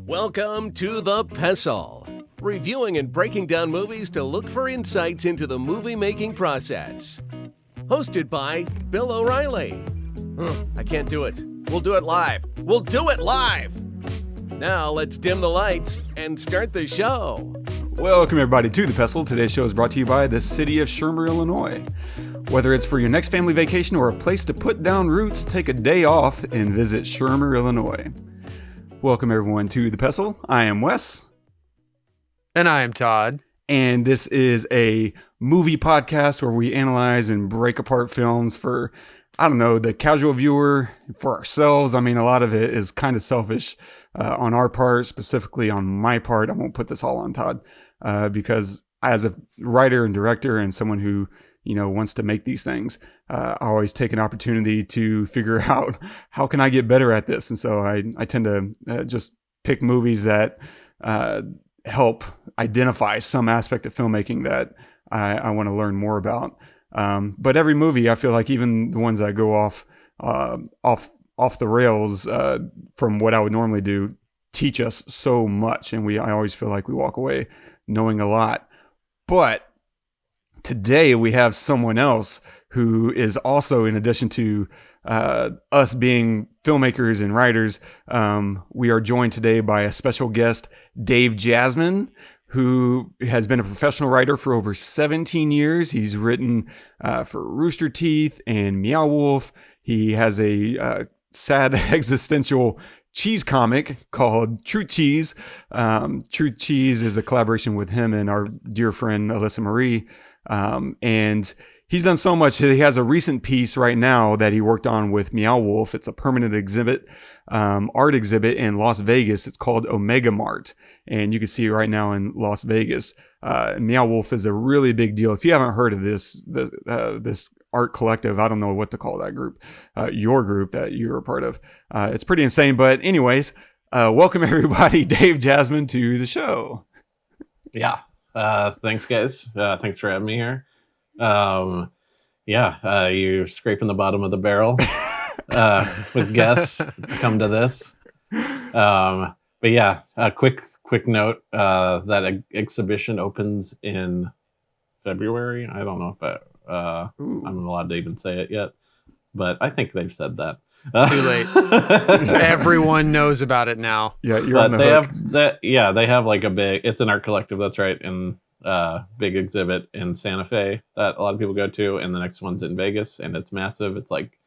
Welcome to the Pestle, reviewing and breaking down movies to look for insights into the movie-making process. Hosted by Bill O'Reilly. I can't do it. We'll do it live. We'll do it live! Now let's dim the lights and start the show. Welcome everybody to The Pestle. Today's show is brought to you by the city of Shermer, Illinois. Whether it's for your next family vacation or a place to put down roots, take a day off and visit Shermer, Illinois. Welcome everyone to The Pestle. I am Wes. And I am Todd. And this is a movie podcast where we analyze and break apart films for, the casual viewer, for ourselves. I mean, a lot of it is kind of selfish on our part, specifically on my part. I won't put this all on Todd because as a writer and director and someone who, wants to make these things, I always take an opportunity to figure out how can I get better at this. And so I tend to just pick movies that help identify some aspect of filmmaking that I want to learn more about. But every movie, I feel like even the ones that go off the rails from what I would normally do, teach us so much. And I always feel like we walk away knowing a lot. But today we have someone else who is also, in addition to us being filmmakers and writers, we are joined today by a special guest, Dave Jasmon, who has been a professional writer for over 17 years. He's written for Rooster Teeth and Meow Wolf. He has a sad existential cheese comic called Truth Cheese. Truth Cheese is a collaboration with him and our dear friend Alyssa Marie. And he's done so much. He has a recent piece right now that he worked on with Meow Wolf. It's a permanent exhibit, art exhibit in Las Vegas. It's called Omega Mart, and you can see it right now in Las Vegas. Meow Wolf is a really big deal. If you haven't heard of this art collective, I don't know what to call that group, your group that you're a part of. It's pretty insane. But anyways, welcome everybody, Dave Jasmon, to the show. Yeah. Thanks guys. Thanks for having me here. You're scraping the bottom of the barrel with guests to come to this. A quick note, that exhibition opens in February. I don't know if I'm allowed to even say it yet, but I think they've said that. Too late. Everyone knows about it now. Yeah, you're on the hook. They have like it's an art collective, that's right, and big exhibit in Santa Fe that a lot of people go to, and the next one's in Vegas, and it's massive. It's like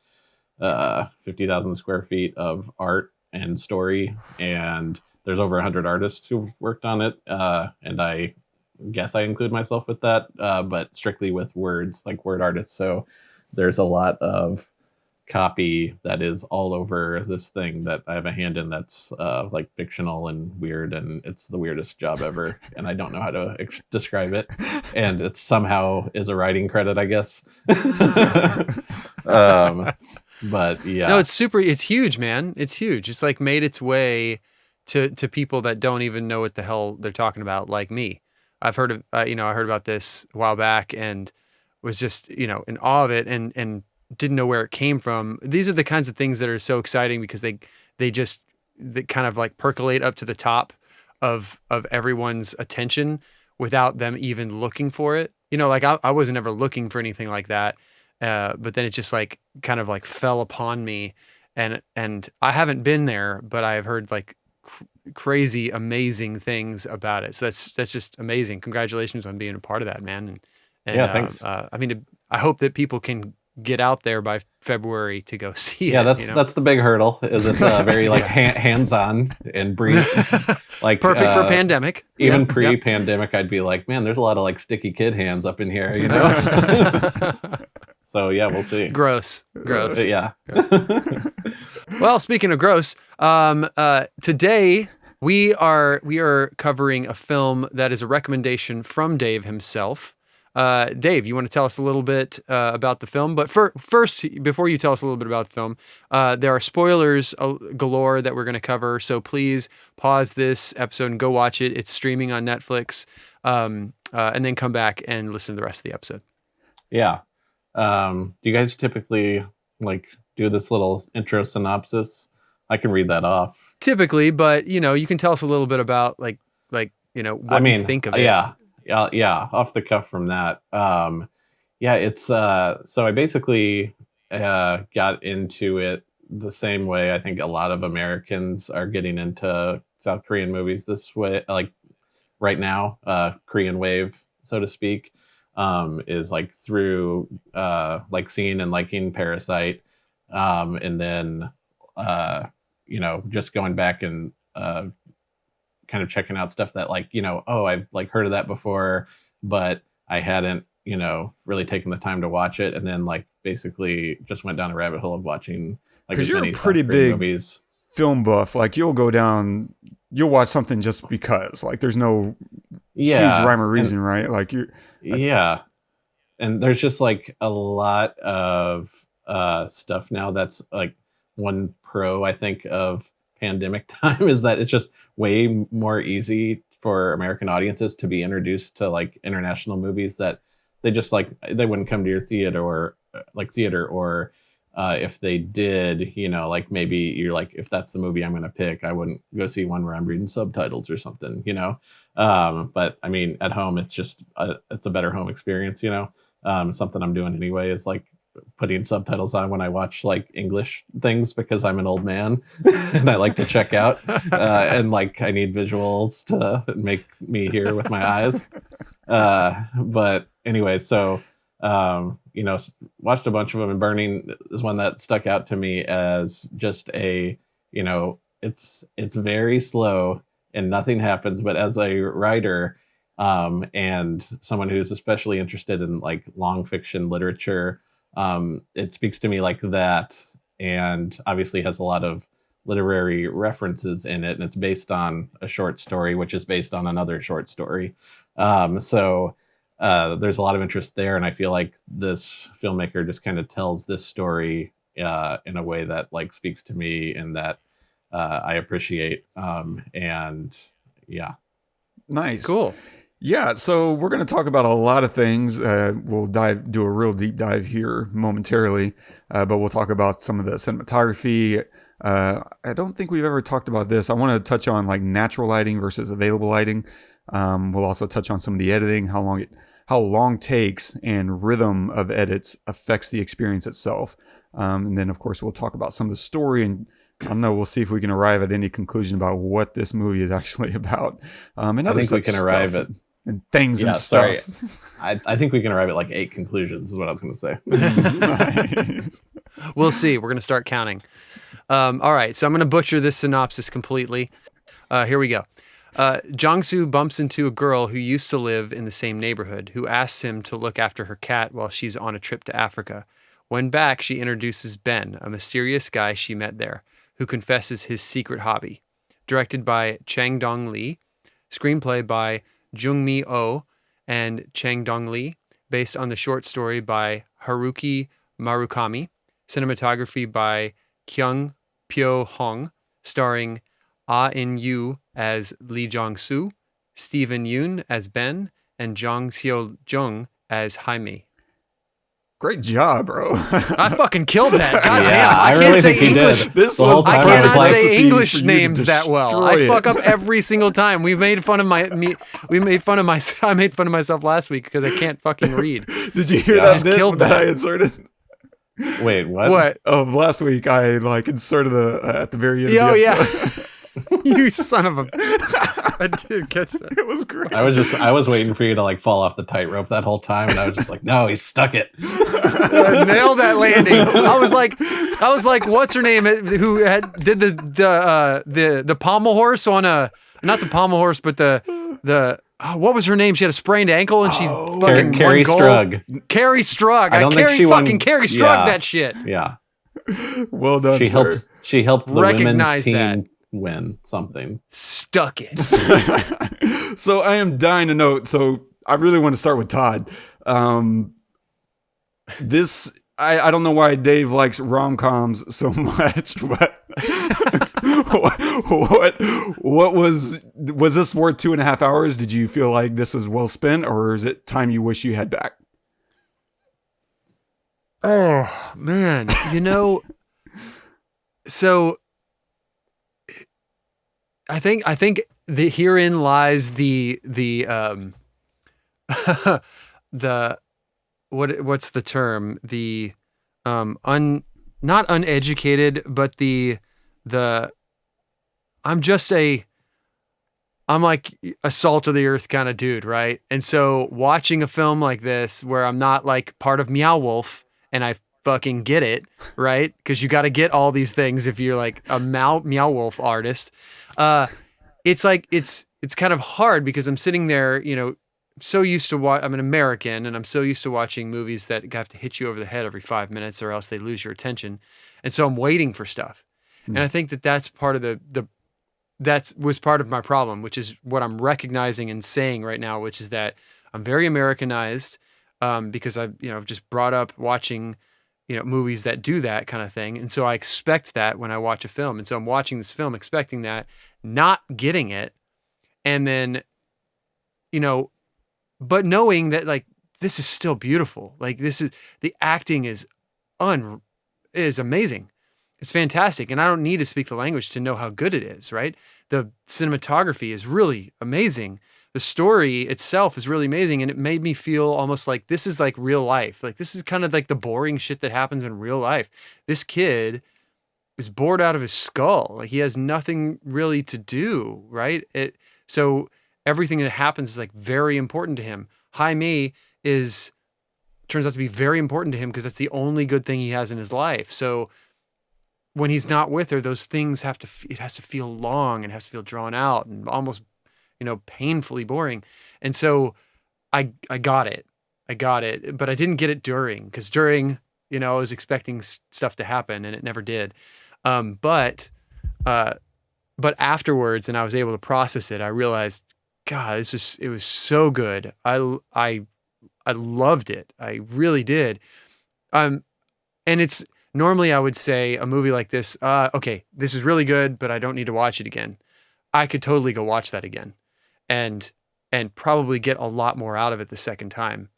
50,000 square feet of art and story, and there's over 100 artists who've worked on it, and I guess I include myself with that, but strictly with words, like word artists. So there's a lot of copy that is all over this thing that I have a hand in that's like fictional and weird, and it's the weirdest job ever, and I don't know how to describe it, and it somehow is a writing credit, I guess. But yeah, no, it's huge, man. It's huge. It's like made its way to people that don't even know what the hell they're talking about, like me. I've heard of I heard about this a while back and was just in awe of it, and didn't know where it came from. These are the kinds of things that are so exciting because they kind of like percolate up to the top of everyone's attention without them even looking for it. Like I wasn't ever looking for anything like that. But then it just like kind of like fell upon me, and I haven't been there, but I've heard like crazy, amazing things about it. So that's just amazing. Congratulations on being a part of that, man. And yeah, thanks. I hope that people can get out there by February to go see it. Yeah, that's the big hurdle. Is it's very like hands-on and brief, like perfect for pandemic. Even pre-pandemic, I'd be like, man, there's a lot of like sticky kid hands up in here, So yeah, we'll see. Gross. Yeah. Well, speaking of gross, today we are covering a film that is a recommendation from Dave himself. Dave, you want to tell us a little bit about the film? But first, before you tell us a little bit about the film, there are spoilers galore that we're going to cover. So please pause this episode and go watch it. It's streaming on Netflix, and then come back and listen to the rest of the episode. Yeah. Do you guys typically like do this little intro synopsis? I can read that off. typically, but you can tell us a little bit about like what you think of it. Yeah, off the cuff from that. Yeah, it's so I basically got into it the same way I think a lot of Americans are getting into South Korean movies this way, like right now, Korean wave, so to speak, is like through like seeing and liking Parasite, and then just going back and kind of checking out stuff that oh, I've like heard of that before, but I hadn't really taken the time to watch it, and then like basically just went down a rabbit hole of watching like Because as you're many a pretty South Korean big movies. film buff. Like you'll watch something just because. Like there's no huge rhyme or reason, right? Like yeah, and there's just like a lot of stuff now that's like one pro I think of pandemic time is that it's just way more easy for American audiences to be introduced to like international movies that they just like they wouldn't come to your theater or if they did, like maybe you're like, if that's the movie I'm going to pick, I wouldn't go see one where I'm reading subtitles or something, but I mean, at home, it's just, it's a better home experience, something I'm doing anyway is like putting subtitles on when I watch like English things because I'm an old man and I like to check out and like I need visuals to make me hear with my eyes. But anyway, so watched a bunch of them, and Burning is one that stuck out to me as just a, it's very slow and nothing happens, but as a writer and someone who's especially interested in like long fiction literature, it speaks to me like that, and obviously has a lot of literary references in it, and it's based on a short story which is based on another short story. So there's a lot of interest there, and I feel like this filmmaker just kind of tells this story in a way that like speaks to me and that I appreciate. And yeah. Nice. Cool. Yeah, so we're going to talk about a lot of things. We'll do a real deep dive here momentarily, but we'll talk about some of the cinematography. I don't think we've ever talked about this. I want to touch on like natural lighting versus available lighting. We'll also touch on some of the editing, how long takes and rhythm of edits affects the experience itself. And then, of course, we'll talk about some of the story, and I don't know, we'll see if we can arrive at any conclusion about what this movie is actually about. And I think we can arrive at and things and sorry. stuff. I think we can arrive at like 8 conclusions is what I was going to say. Nice. We'll see. We're going to start counting. All right. So I'm going to butcher this synopsis completely. Here we go. Jong-soo bumps into a girl who used to live in the same neighborhood, who asks him to look after her cat while she's on a trip to Africa. When back, she introduces Ben, a mysterious guy she met there, who confesses his secret hobby. Directed by Chang-dong Lee. Screenplay by Jungmi and Chang-dong Lee, based on the short story by Haruki Murakami. Cinematography by Kyung-pyo Hong, starring In-yu as Lee Jong-su, Steven Yeun as Ben, and Jong-seo Jun as Hae-mi. Great job, bro. I fucking killed that. God Yeah, damn. I really can't say think you English. did. This The whole was the time I I was cannot like- say recipe English for you to names that well. destroy I it. fuck up every single time. We made fun of I made fun of myself last week because I can't fucking read. Did you hear Yeah. that Just bit killed that that. I inserted? Wait, what? What? Of last week, I like inserted the at the very end. Oh, of the yeah. episode. You son of a... I did catch that. It was great. I was waiting for you to like fall off the tightrope that whole time, and I was just like, no, he stuck it. Nailed that landing. I was like, what's her name? Who did the pommel horse on not the pommel horse, but what was her name? She had a sprained ankle and she fucking Carrie won gold. Strug. Carrie Strug. I don't think she won- Carrie Strug yeah. that shit. Yeah, Well done, she sir. helped the women's Recognize team that. win something. Stuck it. So I am dying to note. So I really want to start with Todd. This I don't know why Dave likes rom-coms so much, but what was this worth 2.5 hours? Did you feel like this was well spent, or is it time you wish you had back? Oh man, so think the herein lies the the what's the term? The not uneducated, but the I'm like a salt of the earth kind of dude, right? And so watching a film like this where I'm not like part of Meow Wolf and I fucking get it, right? Because you got to get all these things if you're like a Meow Wolf artist. It's like it's kind of hard because I'm sitting there, so used to I'm an American and I'm so used to watching movies that have to hit you over the head every 5 minutes or else they lose your attention. And so I'm waiting for stuff. And I think that's part of that was part of my problem, which is what I'm recognizing and saying right now, which is that I'm very Americanized because I've just brought up watching, movies that do that kind of thing. And so I expect that when I watch a film. And so I'm watching this film, expecting that, not getting it. And then, but knowing that like, this is still beautiful. Like the acting is amazing. It's fantastic. And I don't need to speak the language to know how good it is, right? The cinematography is really amazing. The story itself is really amazing. And it made me feel almost like this is like real life. Like this is kind of like the boring shit that happens in real life. This kid is bored out of his skull. Like he has nothing really to do, right? So everything that happens is like very important to him. Hae-mi turns out to be very important to him because that's the only good thing he has in his life. So when he's not with her, those things it has to feel long and has to feel drawn out and almost, painfully boring. And so I got it, but I didn't get it because during, I was expecting stuff to happen and it never did. But afterwards, and I was able to process it, I realized, God, it was so good. I loved it. I really did. And it's, normally I would say a movie like this, okay, this is really good, but I don't need to watch it again. I could totally go watch that again and probably get a lot more out of it the second time.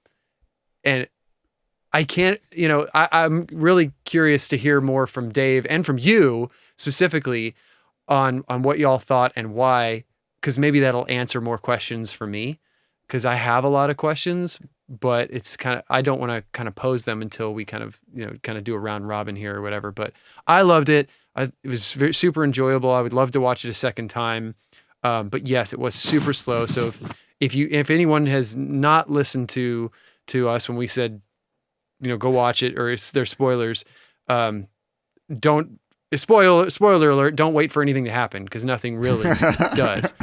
And I can't, I'm really curious to hear more from Dave and from you specifically on what y'all thought and why, because maybe that'll answer more questions for me, because I have a lot of questions, but it's I don't want to kind of pose them until we kind of do a round robin here or whatever. But I loved it. It was super enjoyable. I would love to watch it a second time. But yes, it was super slow. So if anyone has not listened to us when we said, go watch it, or there's spoilers, spoiler alert, don't wait for anything to happen, because nothing really does.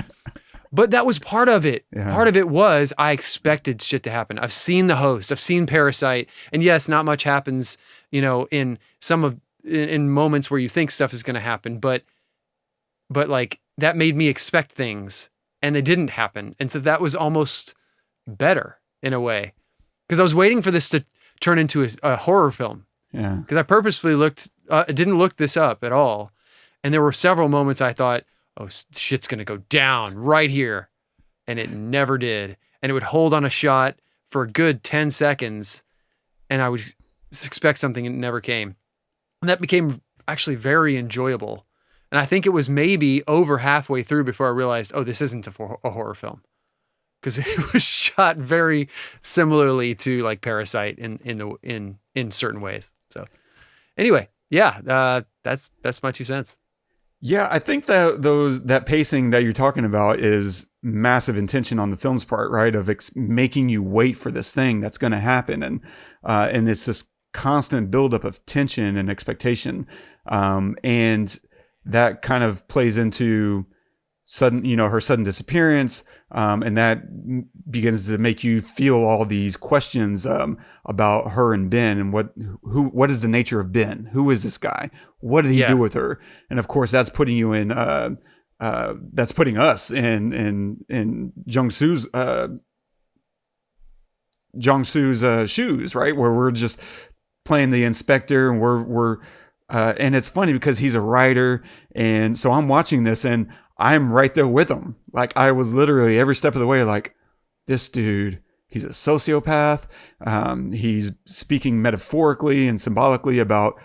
But that was part of it. Yeah. Part of it was I expected shit to happen. I've seen The Host. I've seen Parasite. And yes, not much happens, in in moments where you think stuff is going to happen. But like that made me expect things and they didn't happen. And so that was almost better in a way, because I was waiting for this to turn into a horror film. Yeah. Because I purposefully didn't look this up at all. And there were several moments I thought, oh, shit's going to go down right here. And it never did. And it would hold on a shot for a good 10 seconds. And I would expect something and it never came. And that became actually very enjoyable. And I think it was maybe over halfway through before I realized, oh, this isn't a horror film. Because it was shot very similarly to like Parasite in certain ways. So anyway, yeah, that's my 2 cents. Yeah, I think that pacing that you're talking about is massive intention on the film's part, right? Of making you wait for this thing that's going to happen, and it's this constant buildup of tension and expectation, and that kind of plays into her sudden disappearance, and that begins to make you feel all these questions about her and Ben, and what is the nature of Ben? Who is this guy? What did he do with her? And of course, that's putting you in. That's putting us in Jong-su's shoes, right? Where we're just playing the inspector, and we're and it's funny because he's a writer, and so I'm watching this and I'm right there with him. Like I was literally every step of the way like, this dude He's a sociopath. He's speaking metaphorically and symbolically about,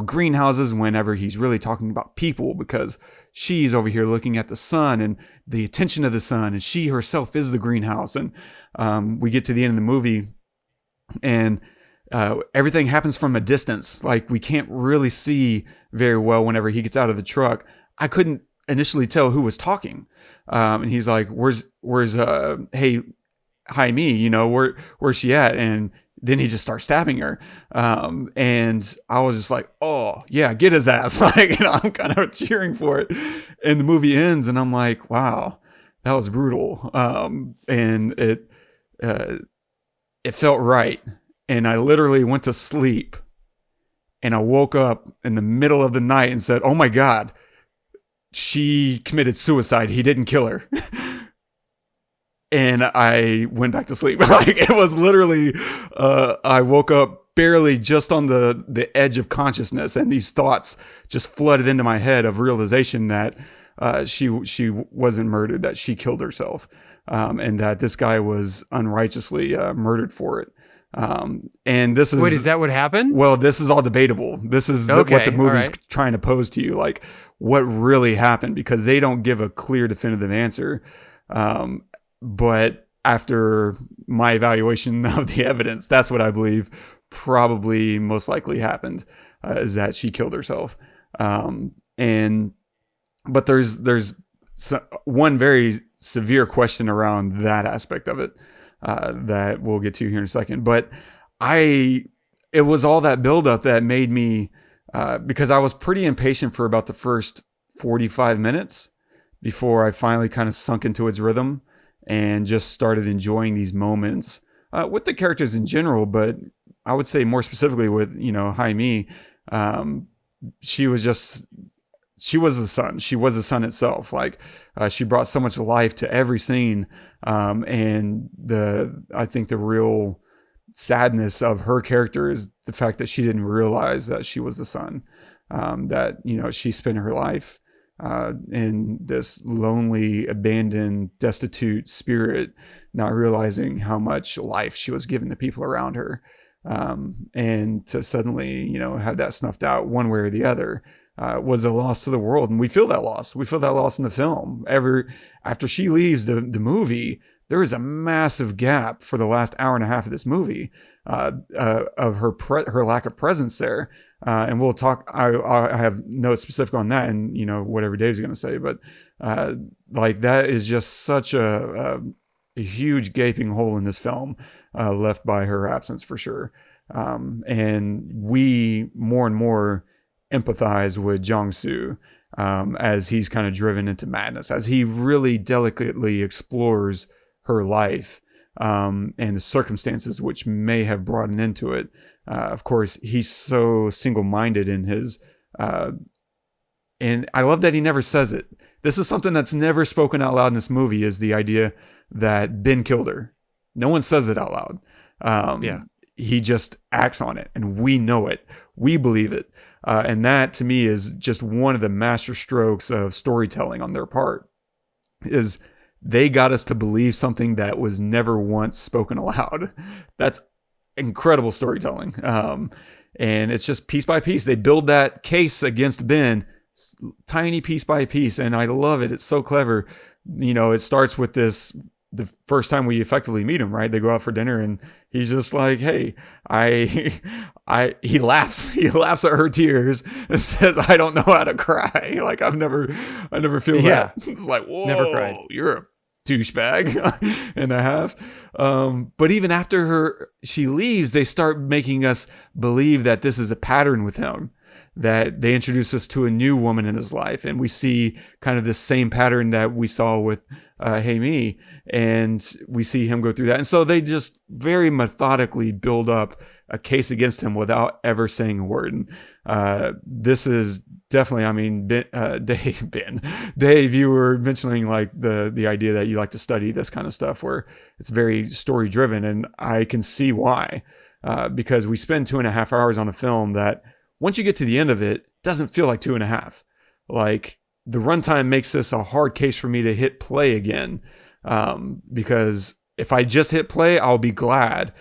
greenhouses whenever he's really talking about people, because she's over here looking at the sun and the attention of the sun, and she herself is the greenhouse. And we get to the end of the movie, and everything happens from a distance. Like, we can't really see very well whenever he gets out of the truck. I couldn't initially tell who was talking. And he's like, where's Hae-mi, where's she at? And then he just starts stabbing her. And I was just like, oh yeah, get his ass. Like, I'm kind of cheering for it. And the movie ends and I'm like, wow, that was brutal. And it felt right. And I literally went to sleep, and I woke up in the middle of the night and said, oh my God, she committed suicide. He didn't kill her. And I went back to sleep. Like, it was literally, I woke up barely just on the edge of consciousness, and these thoughts just flooded into my head of realization that she wasn't murdered, that she killed herself, and that this guy was unrighteously murdered for it. And this is... Wait, is that what happened? Well, this is all debatable. This is what the movie's trying to pose to you, like what really happened, because they don't give a clear, definitive answer. But after my evaluation of the evidence, that's what I believe probably most likely happened, is that she killed herself. But there's one very severe question around that aspect of it that we'll get to here in a second. But it was all that buildup that made me, because I was pretty impatient for about the first 45 minutes before I finally kind of sunk into its rhythm and just started enjoying these moments with the characters in general. But I would say more specifically with, Hae-mi, she was the sun. She was the sun itself. Like, she brought so much life to every scene. And I think the real sadness of her character is the fact that she didn't realize that she was the sun, that, she spent her life in this lonely, abandoned, destitute spirit, not realizing how much life she was given to people around her. And to suddenly, have that snuffed out one way or the other, was a loss to the world. And we feel that loss. We feel that loss in the film. After she leaves the movie, there is a massive gap for the last hour and a half of this movie, of her lack of presence there. And we'll talk, I have notes specific on that, and, whatever Dave's going to say, but, like, that is just such a huge gaping hole in this film, left by her absence, for sure. And we more and more empathize with Jong-seo, as he's kind of driven into madness, as he really delicately explores her life, and the circumstances which may have brought an end to it. Of course, he's so single-minded in his, and I love that he never says it. This is something that's never spoken out loud in this movie, is the idea that Ben killed her. No one says it out loud. He just acts on it, and we know it. We believe it. And that, to me, is just one of the master strokes of storytelling on their part, is they got us to believe something that was never once spoken aloud. That's incredible storytelling. And it's just piece by piece. They build that case against Ben, tiny piece by piece. And I love it. It's so clever. It starts with the first time we effectively meet him, right? They go out for dinner and he's just like, hey, he laughs. He laughs at her tears and says, I don't know how to cry. Like, I never feel that. It's like, whoa, never cried. You're a douchebag and a half. But even after she leaves, they start making us believe that this is a pattern with him, that they introduce us to a new woman in his life. And we see kind of the same pattern that we saw with Hae-mi, and we see him go through that. And so they just very methodically build up a case against him without ever saying a word. And this is definitely, I mean, Dave, you were mentioning like the idea that you like to study this kind of stuff where it's very story driven, and I can see why, because we spend 2.5 hours on a film that once you get to the end of it, doesn't feel like 2.5. Like, the runtime makes this a hard case for me to hit play again, because if I just hit play, I'll be glad.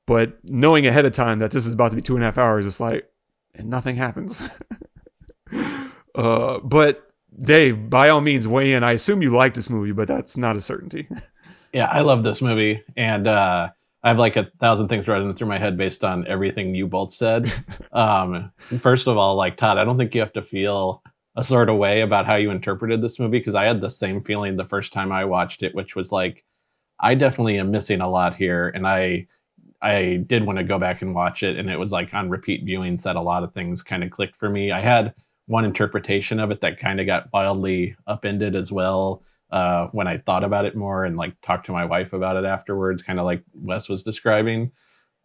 But knowing ahead of time that this is about to be 2.5 hours, it's like, and nothing happens. But Dave, by all means, weigh in. I assume you like this movie, but that's not a certainty. Yeah, I love this movie, and I have like 1,000 things running through my head based on everything you both said. First of all, like Todd, I don't think you have to feel a sort of way about how you interpreted this movie, because I had the same feeling the first time I watched it, which was like, I definitely am missing a lot here, and I did want to go back and watch it, and it was like on repeat viewings that a lot of things kind of clicked for me. I had one interpretation of it that kind of got wildly upended as well when I thought about it more and like talked to my wife about it afterwards, kind of like Wes was describing.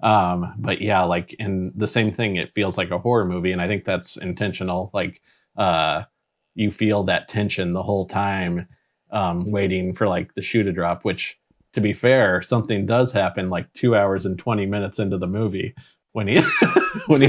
But yeah, like in the same thing, it feels like a horror movie, and I think that's intentional. Like you feel that tension the whole time, waiting for like the shoe to drop, which, to be fair, something does happen like 2 hours and 20 minutes into the movie when he when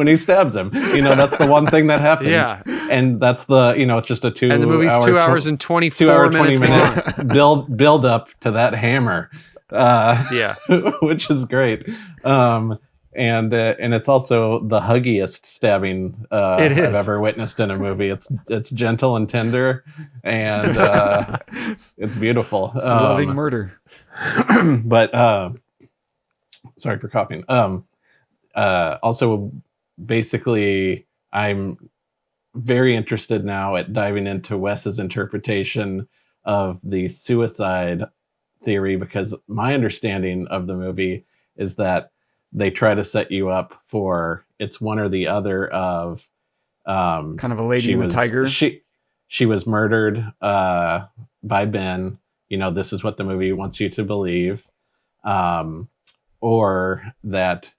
he stabs him. You know, that's the one thing that happens. Yeah. And that's the, you know, it's just a 2 And the movie's hour, 2 hours and 24 minutes long. build up to that hammer. Yeah. Which is great. And it's also the huggiest stabbing I've ever witnessed in a movie. It's gentle and tender, and it's beautiful. It's loving murder. But sorry for coughing. Also, basically, I'm very interested now at diving into Wes's interpretation of the suicide theory, because my understanding of the movie is that they try to set you up for it's one or the other of kind of a Lady and the Tiger. She was murdered by Ben. You know, this is what the movie wants you to believe. Or that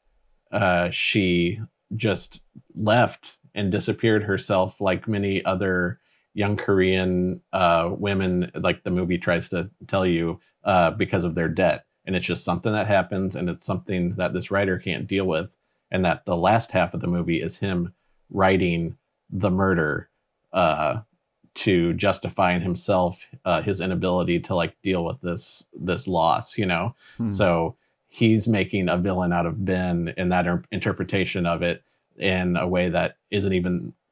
she just left and disappeared herself, like many other young Korean women, like the movie tries to tell you, because of their debt. And it's just something that happens, and it's something that this writer can't deal with. And that the last half of the movie is him writing the murder to justify in himself his inability to like deal with this loss, you know? So he's making a villain out of Ben in that interpretation of it in a way that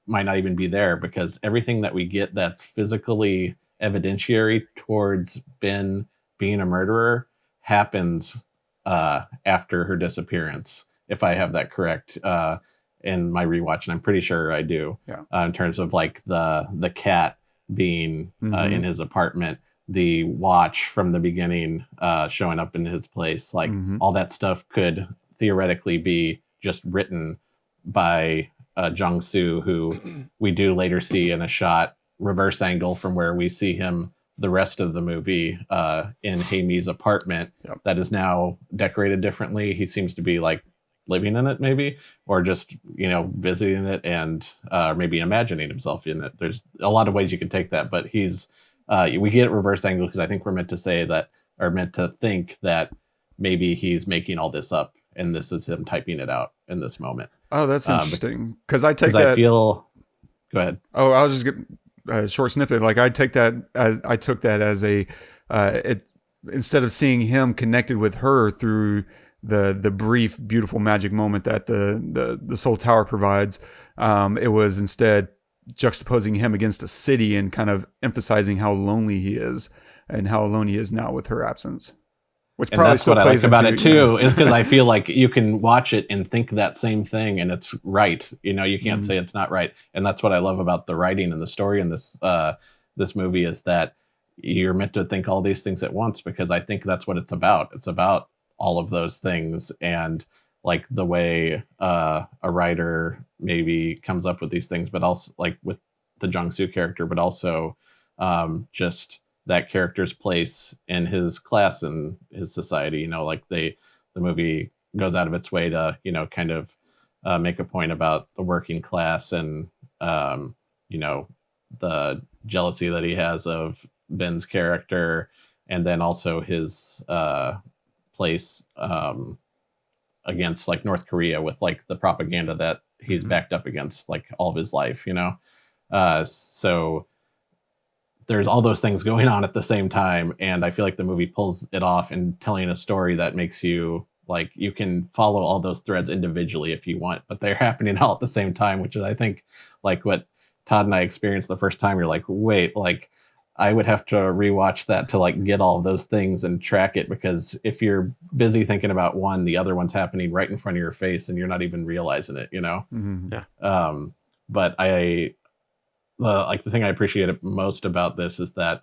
might not even be there, because everything that we get that's physically evidentiary towards Ben being a murderer happens after her disappearance, if I have that correct in my rewatch, and I'm pretty sure I do. In terms of like the cat being in his apartment, the watch from the beginning showing up in his place, like all that stuff could theoretically be just written by Jong-soo, who we do later see in a shot reverse angle from where we see him the rest of the movie in Hae-mi's apartment that is now decorated differently. He seems to be like living in it, maybe, or just, you know, visiting it and maybe imagining himself in it. There's a lot of ways you could take that, but we get reverse angle because I think we're meant to say that, or meant to think that maybe he's making all this up and this is him typing it out in this moment. Oh, that's interesting. Because I take that. Go ahead. Oh, I'll just get a short snippet. Like I took that as a instead of seeing him connected with her through the brief, beautiful magic moment that the Seoul Tower provides, it was instead juxtaposing him against a city and kind of emphasizing how lonely he is and how alone he is now with her absence. Which and probably that's still what I plays like about into, it too, is because I feel like you can watch it and think that same thing, and it's right. You know, you can't say it's not right, and that's what I love about the writing and the story in this movie, is that you're meant to think all these things at once, because I think that's what it's about. It's about all of those things, and like the way a writer maybe comes up with these things, but also like with the Jong-soo character, but also just that character's place in his class and his society. You know, like the movie goes out of its way to, you know, kind of make a point about the working class and, you know, the jealousy that he has of Ben's character, and then also his place against like North Korea with like the propaganda that he's backed up against like all of his life, you know? So there's all those things going on at the same time, and I feel like the movie pulls it off in telling a story that makes you like, you can follow all those threads individually if you want, but they're happening all at the same time, which is, I think, like what Todd and I experienced the first time. You're like, wait, like I would have to rewatch that to like get all of those things and track it, because if you're busy thinking about one, the other one's happening right in front of your face and you're not even realizing it, you know? Mhm. Yeah. But like the thing I appreciated most about this is that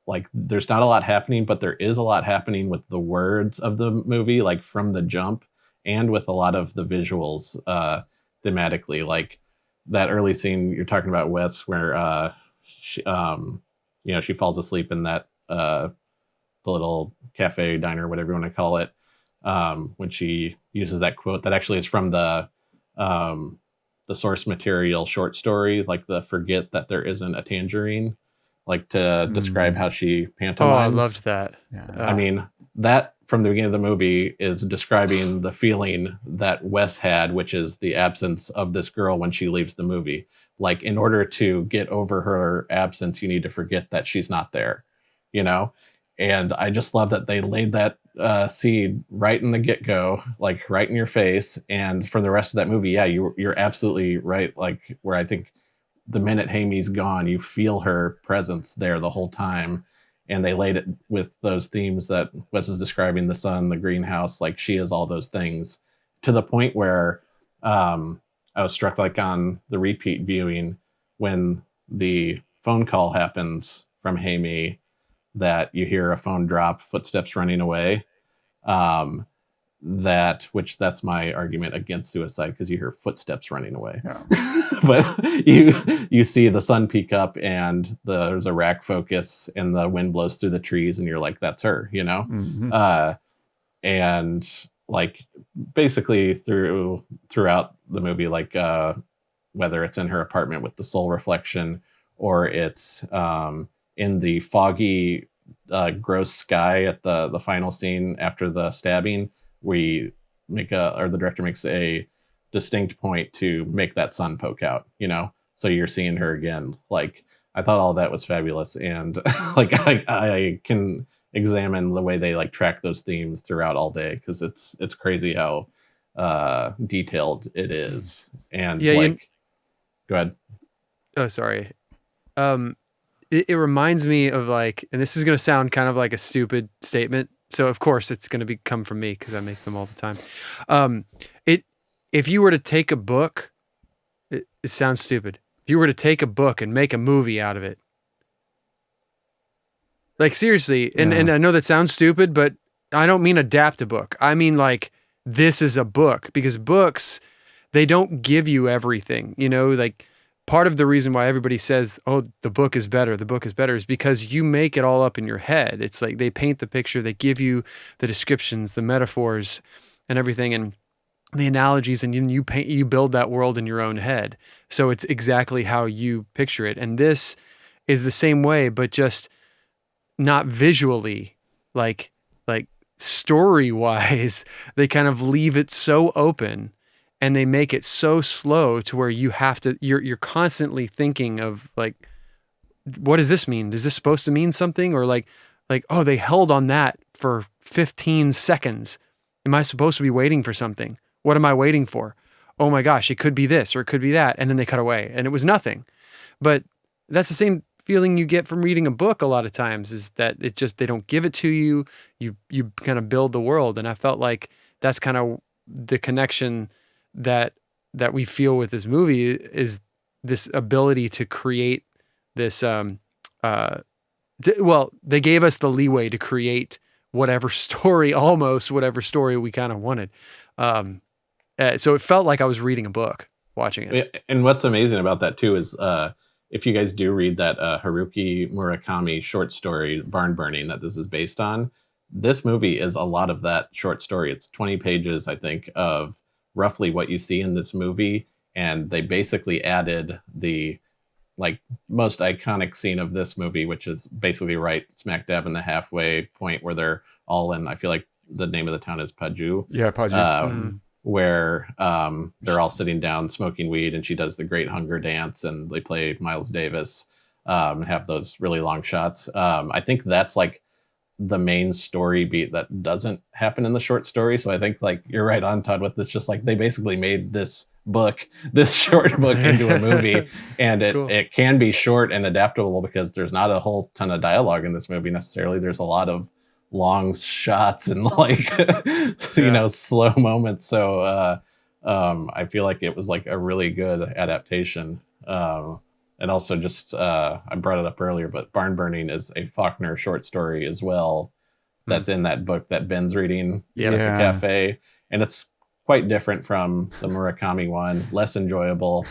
like there's not a lot happening, but there is a lot happening with the words of the movie, like from the jump, and with a lot of the visuals thematically. Like that early scene you're talking about, Wes, where she, she falls asleep in that the little cafe, diner, whatever you want to call it, when she uses that quote that actually is from the source material short story, like the "Forget that there isn't a tangerine," like to describe how she pantomimes. Oh, I loved that. Yeah. I mean, that from the beginning of the movie is describing the feeling that Wes had, which is the absence of this girl when she leaves the movie. Like, in order to get over her absence, you need to forget that she's not there, you know? And I just love that they laid that seed right in the get-go, like right in your face. And for the rest of that movie, yeah, you're absolutely right. Like, where I think the minute Hae-mi's gone, you feel her presence there the whole time. And they laid it with those themes that Wes is describing: the sun, the greenhouse, like she is all those things, to the point where I was struck, like on the repeat viewing, when the phone call happens from Hae-mi, that you hear a phone drop, footsteps running away. That's my argument against suicide, because you hear footsteps running away. Yeah. But you see the sun peek up, and there's a rack focus, and the wind blows through the trees, and you're like, that's her, you know? Mhm. And like basically throughout the movie, like whether it's in her apartment with the soul reflection, or it's in the foggy gross sky at the final scene after the stabbing, the director makes a distinct point to make that sun poke out, you know, so you're seeing her again. Like, I thought all that was fabulous, and like I can examine the way they like track those themes throughout all day, because it's crazy how detailed it is. And Yeah, go ahead. Oh, sorry. It reminds me of, like, and this is going to sound kind of like a stupid statement, so of course it's going to come from me because I make them all the time. If you were to take a book, it sounds stupid. If you were to take a book and make a movie out of it, like, seriously, and I know that sounds stupid, but I don't mean adapt a book. I mean, like, this is a book, because books, they don't give you everything, you know, like, part of the reason why everybody says, oh, the book is better, is because you make it all up in your head. It's like they paint the picture, they give you the descriptions, the metaphors and everything, and the analogies, and you build that world in your own head. So it's exactly how you picture it. And this is the same way, but just not visually, like story wise. They kind of leave it so open, and they make it so slow to where you're constantly thinking of, like, what does this mean? Is this supposed to mean something? Or like, oh, they held on that for 15 seconds. Am I supposed to be waiting for something? What am I waiting for? Oh my gosh, it could be this or it could be that. And then they cut away and it was nothing. But that's the same feeling you get from reading a book a lot of times, is that they don't give it to you. You kind of build the world. And I felt like that's kind of the connection that we feel with this movie, is this ability to create this, they gave us the leeway to create whatever story we kind of wanted. So it felt like I was reading a book watching it. And what's amazing about that too is, if you guys do read that Haruki Murakami short story, Barn Burning, that this is based on, this movie is a lot of that short story. It's 20 pages, I think, of roughly what you see in this movie. And they basically added the like most iconic scene of this movie, which is basically right smack dab in the halfway point where they're all in, I feel like the name of the town is Paju. Yeah, Paju. Where they're all sitting down smoking weed, and she does the Great Hunger Dance, and they play Miles Davis. and have those really long shots. I think that's like the main story beat that doesn't happen in the short story. So I think like you're right on, Todd, with it's just like they basically made this short book into a movie, and Cool. it can be short and adaptable because there's not a whole ton of dialogue in this movie necessarily. There's a lot of long shots and like slow moments. So I feel like it was like a really good adaptation. And also just I brought it up earlier, but Barn Burning is a Faulkner short story as well that's in that book that Ben's reading at the cafe, and it's quite different from the Murakami one, less enjoyable,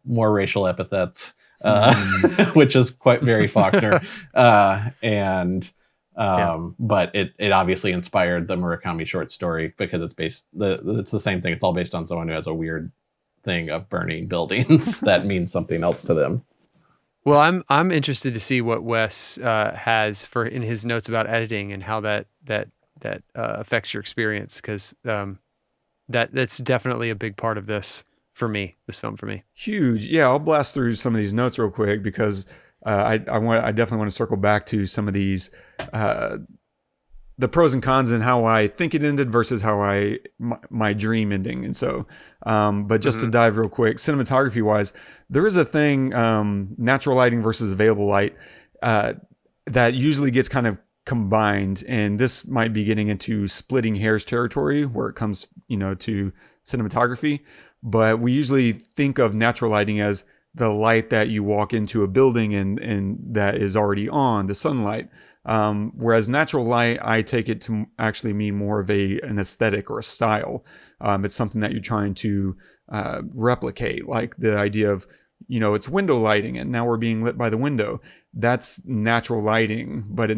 more racial epithets, which is quite very Faulkner. But it obviously inspired the Murakami short story because it's the same thing. It's all based on someone who has a weird thing of burning buildings that means something else to them. Well, I'm interested to see what Wes has in his notes about editing and how that affects your experience, because that's definitely a big part of this film for me. Huge. Yeah, I'll blast through some of these notes real quick because I definitely want to circle back to some of these the pros and cons and how I think it ended versus how my dream ending. And so, but just to dive real quick, cinematography wise, there is a thing, natural lighting versus available light, that usually gets kind of combined. And this might be getting into splitting hairs territory where it comes, to cinematography. But we usually think of natural lighting as the light that you walk into a building and that is already on, the sunlight. Whereas natural light, I take it to actually mean more of an aesthetic or a style. It's something that you're trying to replicate, like the idea of, it's window lighting and now we're being lit by the window. That's natural lighting, but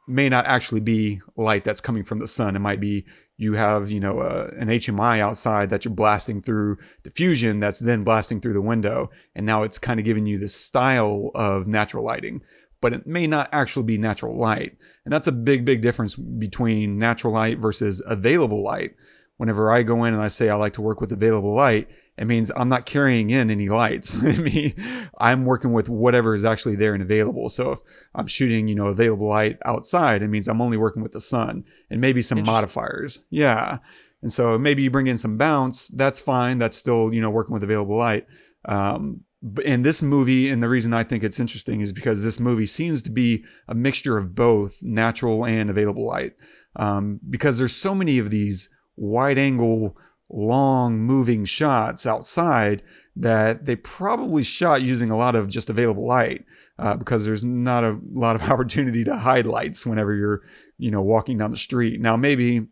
may not actually be light that's coming from the sun. It might be you have, an HMI outside that you're blasting through diffusion that's then blasting through the window. And now it's kind of giving you this style of natural lighting, but it may not actually be natural light. And that's a big, big difference between natural light versus available light. Whenever I go in and I say I like to work with available light, it means I'm not carrying in any lights. I'm working with whatever is actually there and available. So if I'm shooting, available light outside, it means I'm only working with the sun and maybe some modifiers. Yeah. And so maybe you bring in some bounce. That's fine. That's still, working with available light. In this movie, and the reason I think it's interesting is because this movie seems to be a mixture of both natural and available light. Because there's so many of these wide angle, long moving shots outside that they probably shot using a lot of just available light, because there's not a lot of opportunity to hide lights whenever you're, walking down the street. Now, maybe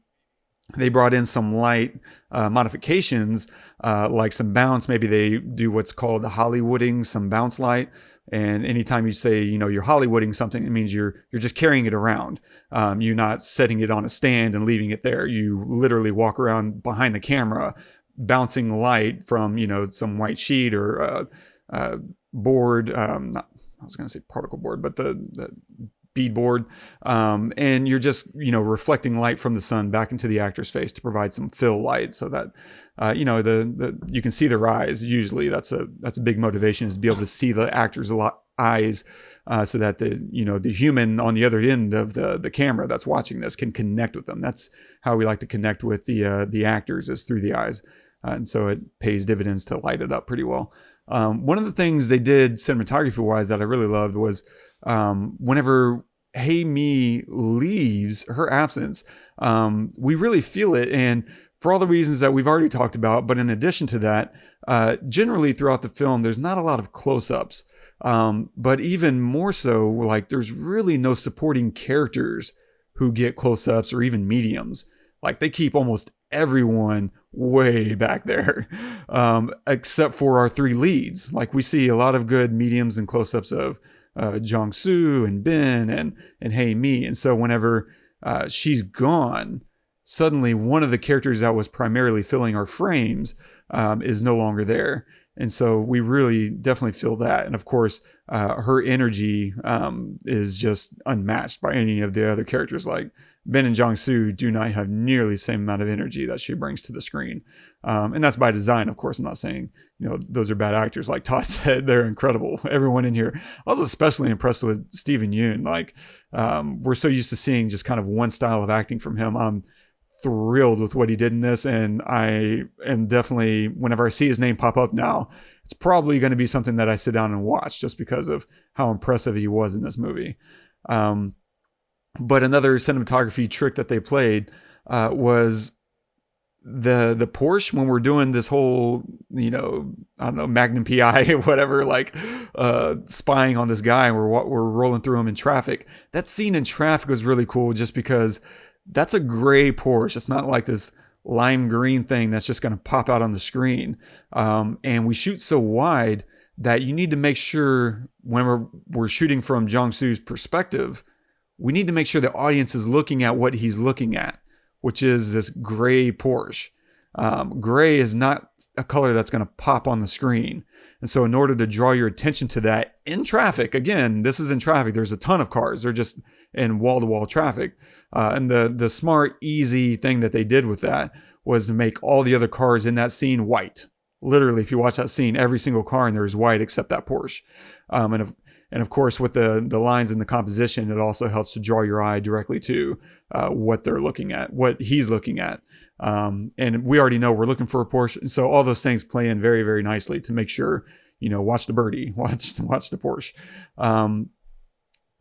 they brought in some light modifications, like some bounce. Maybe they do what's called Hollywooding, some bounce light. And anytime you say, you're Hollywooding something, it means you're just carrying it around. You're not setting it on a stand and leaving it there. You literally walk around behind the camera, bouncing light from, some white sheet or board. I was going to say particle board, but the bead board. And you're just, reflecting light from the sun back into the actor's face to provide some fill light so that, you can see their eyes. Usually that's a big motivation, is to be able to see the actor's eyes, so that the human on the other end of the camera that's watching this can connect with them. That's how we like to connect with the actors, is through the eyes. And so it pays dividends to light it up pretty well. One of the things they did cinematography wise that I really loved was, whenever Hae-mi leaves, her absence, we really feel it. And for all the reasons that we've already talked about, but in addition to that, generally throughout the film, there's not a lot of close-ups. But even more so, like, there's really no supporting characters who get close-ups or even mediums. Like, they keep almost everyone way back there, except for our three leads. Like, we see a lot of good mediums and close-ups of Jong-seo and Ben and Hae-mi. And so whenever she's gone, suddenly one of the characters that was primarily filling our frames is no longer there. And so we really definitely feel that. And of course, her energy is just unmatched by any of the other characters. Like Ben and Jong-soo do not have nearly the same amount of energy that she brings to the screen. And that's by design, of course. I'm not saying, those are bad actors. Like Todd said, they're incredible. Everyone in here. I was especially impressed with Steven Yeun. Like, we're so used to seeing just kind of one style of acting from him. I'm thrilled with what he did in this, and I am definitely, whenever I see his name pop up now, it's probably going to be something that I sit down and watch just because of how impressive he was in this movie. But another cinematography trick that they played was the Porsche. When we're doing this whole, I don't know, Magnum PI or whatever, like spying on this guy, and we're rolling through him in traffic. That scene in traffic was really cool just because that's a gray Porsche. It's not like this lime green thing that's just going to pop out on the screen. And we shoot so wide that you need to make sure when we're shooting from Jong-soo's perspective, we need to make sure the audience is looking at what he's looking at, which is this gray Porsche. Gray is not a color that's going to pop on the screen. And so in order to draw your attention to that in traffic, again, this is in traffic, there's a ton of cars. They're just in wall-to-wall traffic. And the smart, easy thing that they did with that was to make all the other cars in that scene white. Literally, if you watch that scene, every single car in there is white except that Porsche. And of course, with the lines in the composition, it also helps to draw your eye directly to what they're looking at, what he's looking at. And we already know we're looking for a Porsche. So all those things play in very, very nicely to make sure, watch the birdie, watch the Porsche.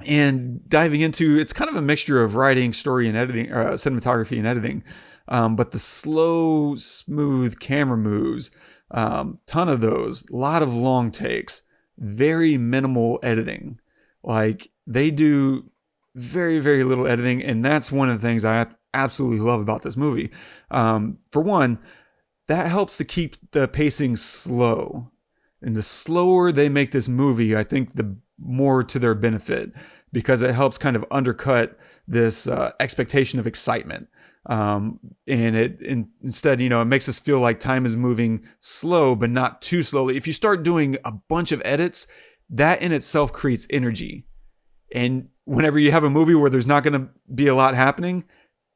And diving into, it's kind of a mixture of writing, story, and editing, cinematography and editing. But the slow, smooth camera moves, ton of those, a lot of long takes, very minimal editing. Like they do very, very little editing. And that's one of the things I absolutely love about this movie. For one, that helps to keep the pacing slow. And the slower they make this movie, I think the more to their benefit, because it helps kind of undercut this expectation of excitement. And instead, it makes us feel like time is moving slow, but not too slowly. If you start doing a bunch of edits, that in itself creates energy. And whenever you have a movie where there's not going to be a lot happening,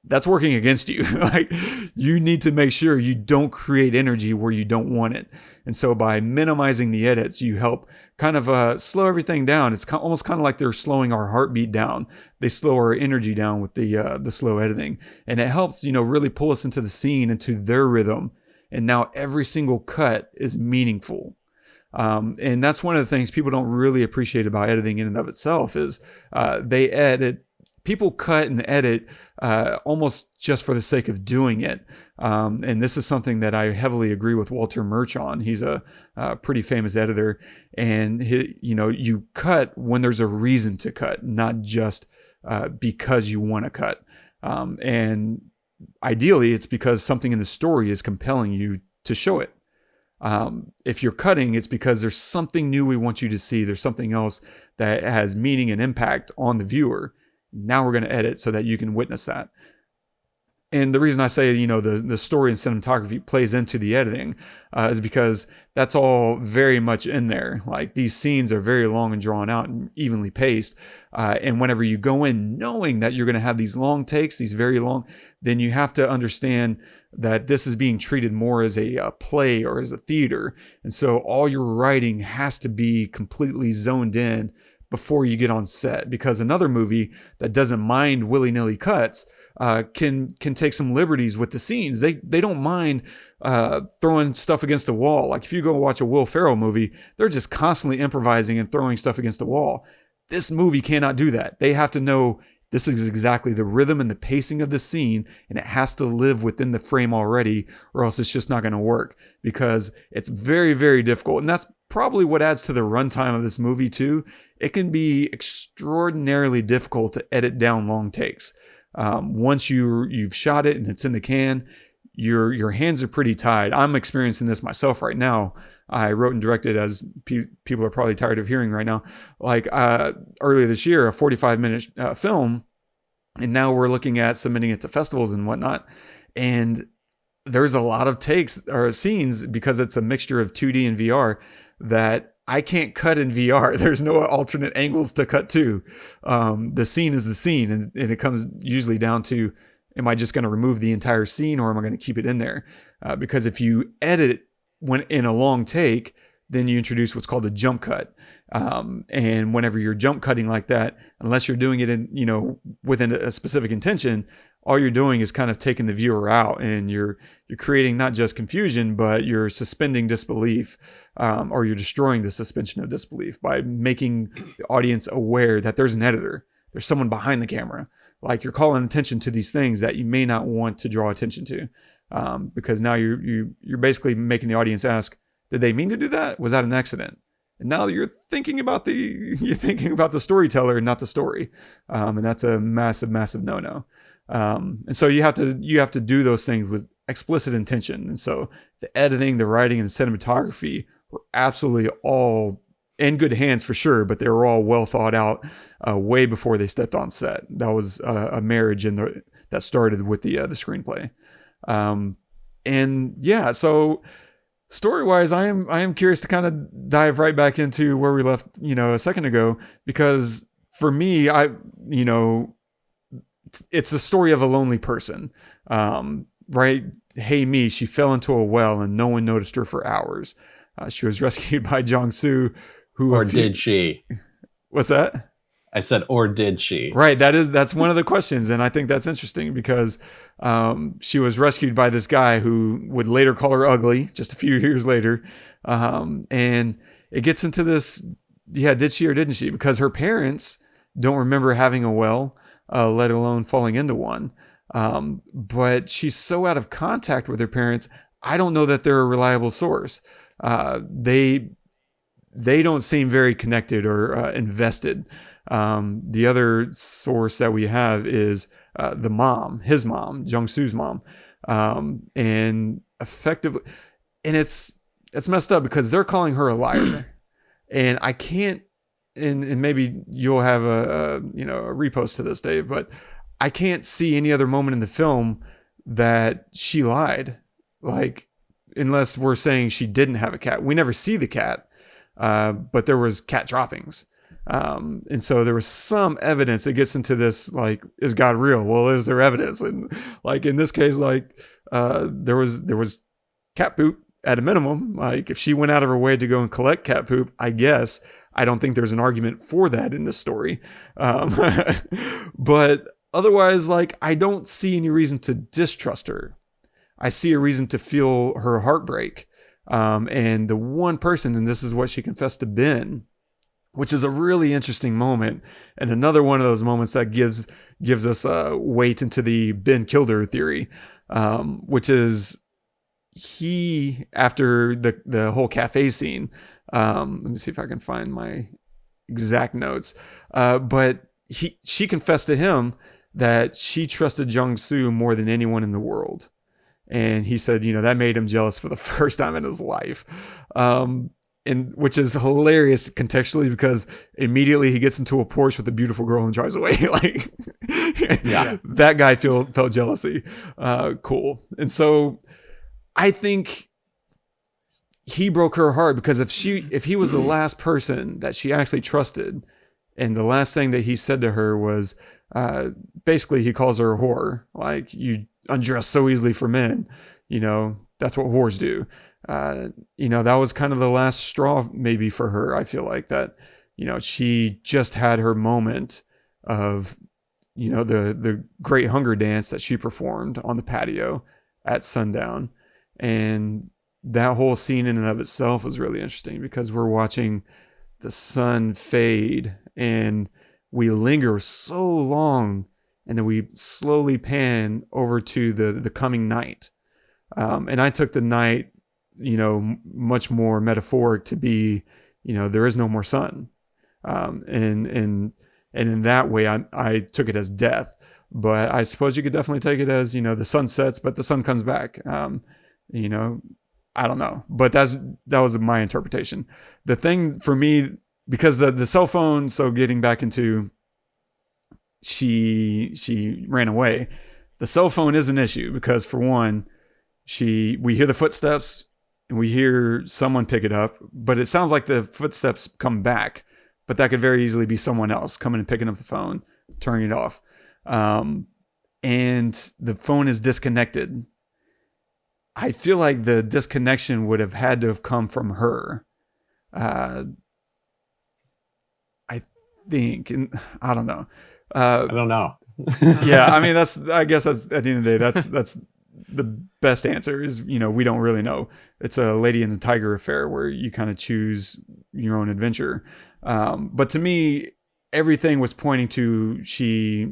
that's working against you. Like you need to make sure you don't create energy where you don't want it. And so by minimizing the edits, you help kind of slow everything down. It's almost kind of like they're slowing our heartbeat down. They slow our energy down with the slow editing, and it helps really pull us into the scene, into their rhythm. And now every single cut is meaningful. And that's one of the things people don't really appreciate about editing in and of itself is people cut and edit almost just for the sake of doing it. And this is something that I heavily agree with Walter Murch on. He's a pretty famous editor. And, you cut when there's a reason to cut, not just because you want to cut. And ideally, it's because something in the story is compelling you to show it. If you're cutting, it's because there's something new we want you to see. There's something else that has meaning and impact on the viewer. Now we're going to edit so that you can witness that. And the reason I say, the story and cinematography plays into the editing is because that's all very much in there. Like these scenes are very long and drawn out and evenly paced. And whenever you go in knowing that you're going to have these long takes, these very long, then you have to understand that this is being treated more as a play or as a theater. And so all your writing has to be completely zoned in before you get on set, because another movie that doesn't mind willy-nilly cuts can take some liberties with the scenes. They don't mind throwing stuff against the wall. Like if you go watch a Will Ferrell movie, they're just constantly improvising and throwing stuff against the wall. This movie cannot do that. They have to know this is exactly the rhythm and the pacing of the scene, and it has to live within the frame already, or else it's just not going to work, because it's very, very difficult. And that's probably what adds to the runtime of this movie too. It can be extraordinarily difficult to edit down long takes. Once you've shot it and it's in the can, your hands are pretty tied. I'm experiencing this myself right now. I wrote and directed, as people are probably tired of hearing right now, like earlier this year, a 45-minute film, and now we're looking at submitting it to festivals and whatnot. And there's a lot of takes or scenes, because it's a mixture of 2D and VR, that I can't cut in VR. There's no alternate angles to cut to. The scene is the scene, and it comes usually down to, am I just going to remove the entire scene, or am I going to keep it in there? Because if you edit when in a long take, then you introduce what's called a jump cut. And whenever you're jump cutting like that, unless you're doing it in, within a specific intention, all you're doing is kind of taking the viewer out, and you're creating not just confusion, but you're suspending disbelief, or you're destroying the suspension of disbelief by making the audience aware that there's an editor, there's someone behind the camera. Like, you're calling attention to these things that you may not want to draw attention to, because now you're basically making the audience ask, did they mean to do that? Was that an accident? And now you're thinking about the storyteller and not the story, and that's a massive, massive no-no. And so you have to do those things with explicit intention. And so the editing, the writing, and the cinematography were absolutely all in good hands for sure, but they were all well thought out way before they stepped on set. That was a marriage that started with the screenplay. And yeah, so story-wise, I am curious to kind of dive right back into where we left, a second ago, because for me, it's the story of a lonely person, right? Hae-mi, she fell into a well and no one noticed her for hours. She was rescued by Jong-soo, did she? What's that? I said, or did she? Right. That's one of the questions. And I think that's interesting because she was rescued by this guy who would later call her ugly just a few years later. And it gets into this, did she or didn't she? Because her parents don't remember having a well, let alone falling into one. But she's so out of contact with her parents, I don't know that they're a reliable source. They don't seem very connected or invested. The other source that we have is his mom, Jong-soo's mom. And effectively, and it's messed up because they're calling her a liar. And I can't, and maybe you'll have a repost to this, Dave, but I can't see any other moment in the film that she lied. Like, unless we're saying she didn't have a cat. We never see the cat, but there was cat droppings. And so there was some evidence. It gets into this, like, is God real? Well, is there evidence? And like, in this case, like, there was cat poop at a minimum. Like, if she went out of her way to go and collect cat poop, I guess, I don't think there's an argument for that in this story. But otherwise, like, I don't see any reason to distrust her. I see a reason to feel her heartbreak. And the one person, and this is what she confessed to Ben, which is a really interesting moment, and another one of those moments that gives us weight into the Ben killed her theory, which is he, after the whole cafe scene, let me see if I can find my exact notes, but she confessed to him that she trusted Jong-soo more than anyone in the world. And he said, that made him jealous for the first time in his life. And which is hilarious contextually because immediately he gets into a Porsche with a beautiful girl and drives away. Like, yeah, that guy felt jealousy. Cool. And so I think he broke her heart because if he was the last person that she actually trusted, and the last thing that he said to her was, basically he calls her a whore. Like, you undress so easily for men, that's what whores do. That was kind of the last straw maybe for her. I feel like that, she just had her moment of, the great hunger dance that she performed on the patio at sundown. And that whole scene in and of itself was really interesting because we're watching the sun fade and we linger so long, and then we slowly pan over to the coming night. And I took the night, much more metaphoric to be, there is no more sun. And in that way, I took it as death. But I suppose you could definitely take it as, the sun sets, but the sun comes back. I don't know. But that was my interpretation. The thing for me, because the cell phone, so getting back into she ran away, the cell phone is an issue because, for one, we hear the footsteps and we hear someone pick it up, but it sounds like the footsteps come back, but that could very easily be someone else coming and picking up the phone, turning it off. And the phone is disconnected. I feel like the disconnection would have had to have come from her. I think, and I don't know. I don't know. Yeah, I mean, I guess that's at the end of the day, that's the best answer is, we don't really know. It's a Lady and the Tiger affair where you kind of choose your own adventure. But to me, everything was pointing to she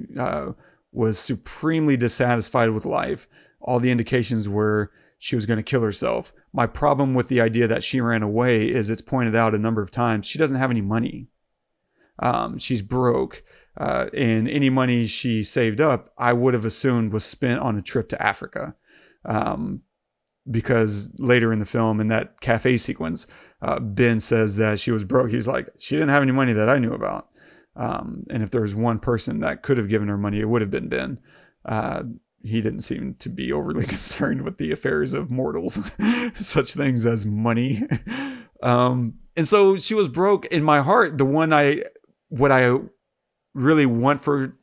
was supremely dissatisfied with life. All the indications were she was going to kill herself. My problem with the idea that she ran away is it's pointed out a number of times she doesn't have any money. She's broke. And any money she saved up, I would have assumed was spent on a trip to Africa. Because later in the film, in that cafe sequence, Ben says that she was broke. He's like, she didn't have any money that I knew about. And if there was one person that could have given her money, it would have been Ben. He didn't seem to be overly concerned with the affairs of mortals, such things as money. And so she was broke. In my heart, what I really want for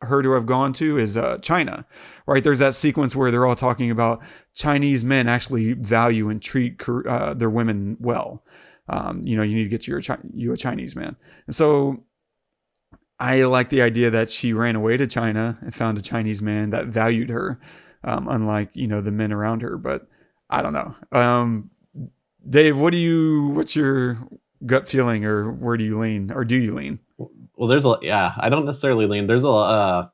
her to have gone to is China, right? There's that sequence where they're all talking about Chinese men actually value and treat their women well. You need to get you a Chinese man. And so I like the idea that she ran away to China and found a Chinese man that valued her, unlike, the men around her. But I don't know. Dave, what's your gut feeling, or where do you lean, or do you lean? Well, I don't necessarily lean. There's a lot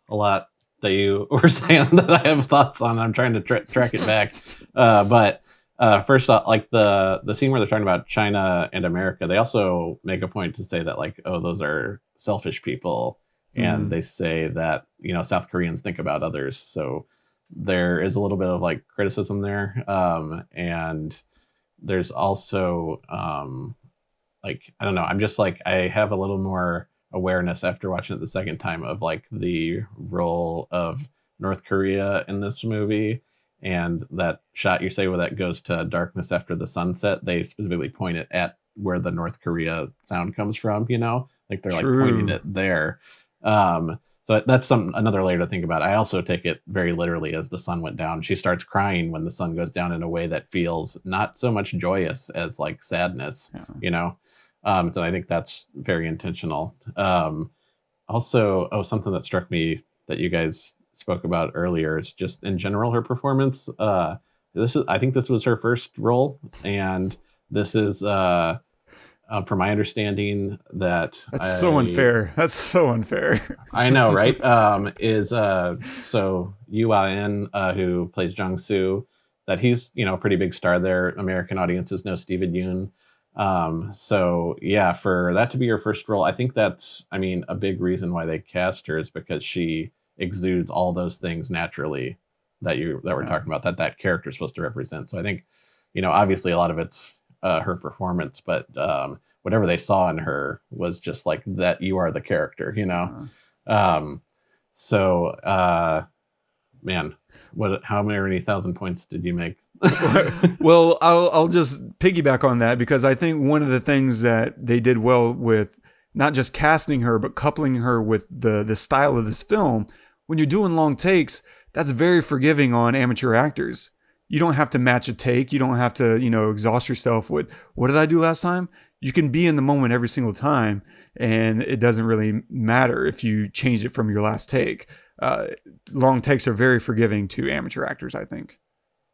that you were saying that I have thoughts on. I'm trying to track it back. But first off, like the scene where they're talking about China and America, they also make a point to say that, like, oh, those are selfish people. And they say that, South Koreans think about others. So there is a little bit of like criticism there. And there's also like, I don't know, I'm just like, I have a little more awareness after watching it the second time of like the role of North Korea in this movie. And that shot you say where that goes to darkness after the sunset, they specifically point it at where the North Korea sound comes from, like they're like pointing it there. So that's another layer to think about. I also take it very literally as the sun went down. She starts crying when the sun goes down in a way that feels not so much joyous as like sadness, so I think that's very intentional. Also, something that struck me that you guys spoke about earlier is just in general her performance. I think this was her first role, and this is from my understanding that's so unfair. That's so unfair. I know, right? So Yeun, who plays Jong-seo, that he's a pretty big star there. American audiences know Steven Yeun. So yeah, for that to be her first role, I think that's, a big reason why they cast her is because she exudes all those things naturally that we're talking about, that character is supposed to represent. So I think, obviously a lot of it's her performance, but whatever they saw in her was just like that you are the character, man, how many 1,000 points did you make? Well, I'll just piggyback on that, because I think one of the things that they did well with not just casting her, but coupling her with the style of this film, when you're doing long takes, that's very forgiving on amateur actors. You don't have to match a take. You don't have to, exhaust yourself with, what did I do last time? You can be in the moment every single time, and it doesn't really matter if you change it from your last take. Long takes are very forgiving to amateur actors, I think.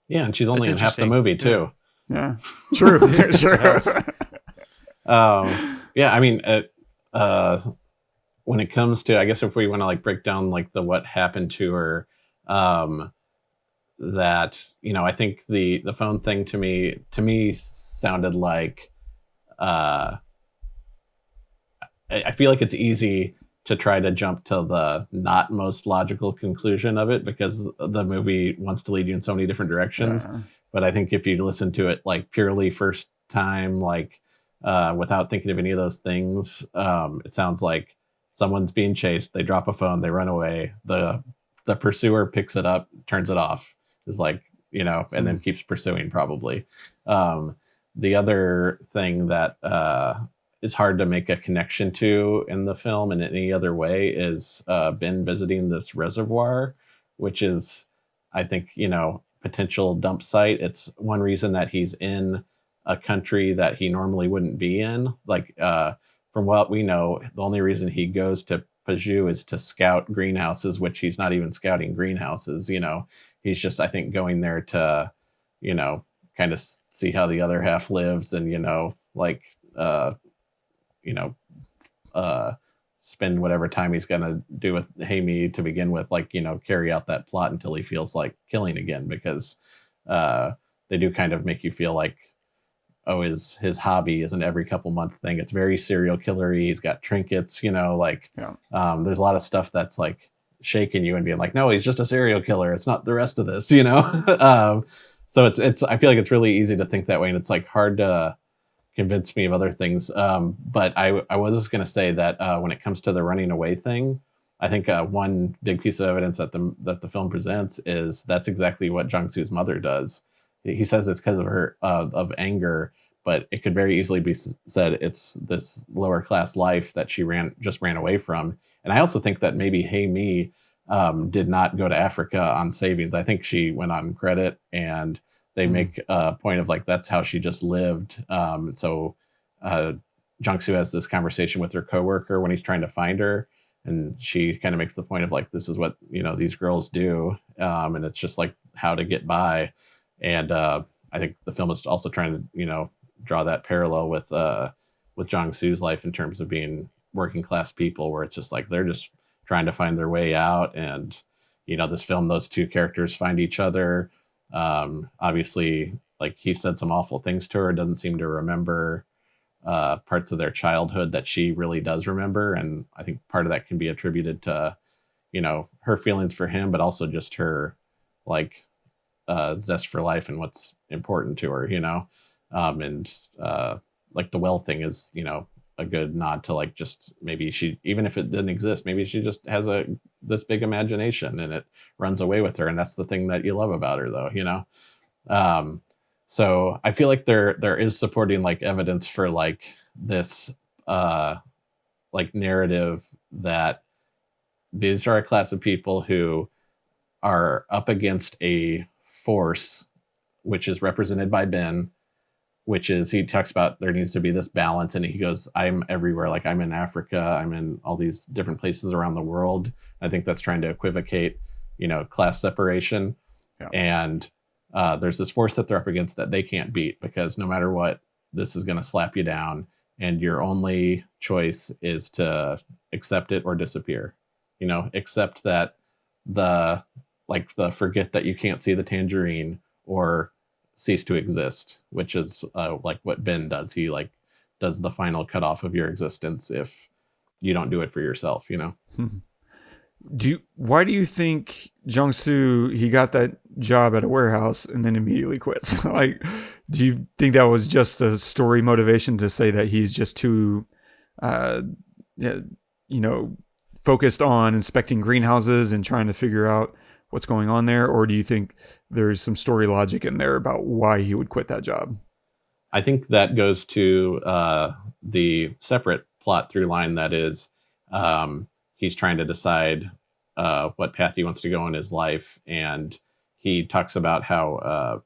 Yeah, and she's only in half the movie too. Yeah, true. Sure. When it comes to, I guess if we want to like break down like what happened to her, that I think the phone thing to me sounded like I feel like it's easy to try to jump to the not most logical conclusion of it, because the movie wants to lead you in so many different directions. But I think if you listen to it like purely first time, like without thinking of any of those things, it sounds like someone's being chased, they drop a phone, they run away, the pursuer picks it up, turns it off, is like and then keeps pursuing probably. The other thing that is hard to make a connection to in the film in any other way is Ben visiting this reservoir, which is, I think, potential dump site. It's one reason that he's in a country that he normally wouldn't be in. Like, from what we know, the only reason he goes to Paju is to scout greenhouses, which he's not even scouting greenhouses. He's just, I think, going there to, kind of see how the other half lives, and spend whatever time he's gonna do with Hae-mi to begin with, carry out that plot until he feels like killing again, because they do kind of make you feel like, oh, his hobby is an every couple month thing. It's very serial killery. He's got trinkets, there's a lot of stuff that's like shaking you and being like, no, he's just a serial killer. It's not the rest of this, So it's I feel like it's really easy to think that way, and it's like hard to convince me of other things. But I was just going to say that when it comes to the running away thing, I think one big piece of evidence that the film presents is that's exactly what Jung-soo's mother does. He says it's because of her of anger, but it could very easily be said it's this lower class life that she ran away from. And I also think that maybe Hae-mi did not go to Africa on savings. I think she went on credit, and they make a point of like that's how she just lived. So Jung-soo has this conversation with her coworker when he's trying to find her, and she kind of makes the point of like, this is what these girls do, and it's just like how to get by. And I think the film is also trying to draw that parallel with Jong-soo's life in terms of being working class people, where it's just like they're just trying to find their way out. And this film, those two characters find each other. Obviously, like, he said some awful things to her, doesn't seem to remember parts of their childhood that she really does remember, and I think part of that can be attributed to her feelings for him, but also just her zest for life and what's important to her, and like the well thing is a good nod to like, just maybe she, even if it didn't exist, maybe she just has this big imagination and it runs away with her, and that's the thing that you love about her, though. So I feel like there is supporting like evidence for like this like narrative that these are a class of people who are up against a force which is represented by Ben, which is, he talks about there needs to be this balance, and he goes, I'm everywhere. Like, I'm in Africa, I'm in all these different places around the world. I think that's trying to equivocate, class separation. Yeah. And there's this force that they're up against that they can't beat, because no matter what, this is going to slap you down, and your only choice is to accept it or disappear. Accept that the forget that you can't see the tangerine, or cease to exist, which is like what Ben does. He like does the final cutoff of your existence if you don't do it for yourself, Why do you think Jong-soo, he got that job at a warehouse and then immediately quits? Like, do you think that was just a story motivation to say that he's just too, focused on inspecting greenhouses and trying to figure out what's going on there? Or do you think there's some story logic in there about why he would quit that job? I think that goes to the separate plot through line that is, he's trying to decide what path he wants to go in his life. And he talks about how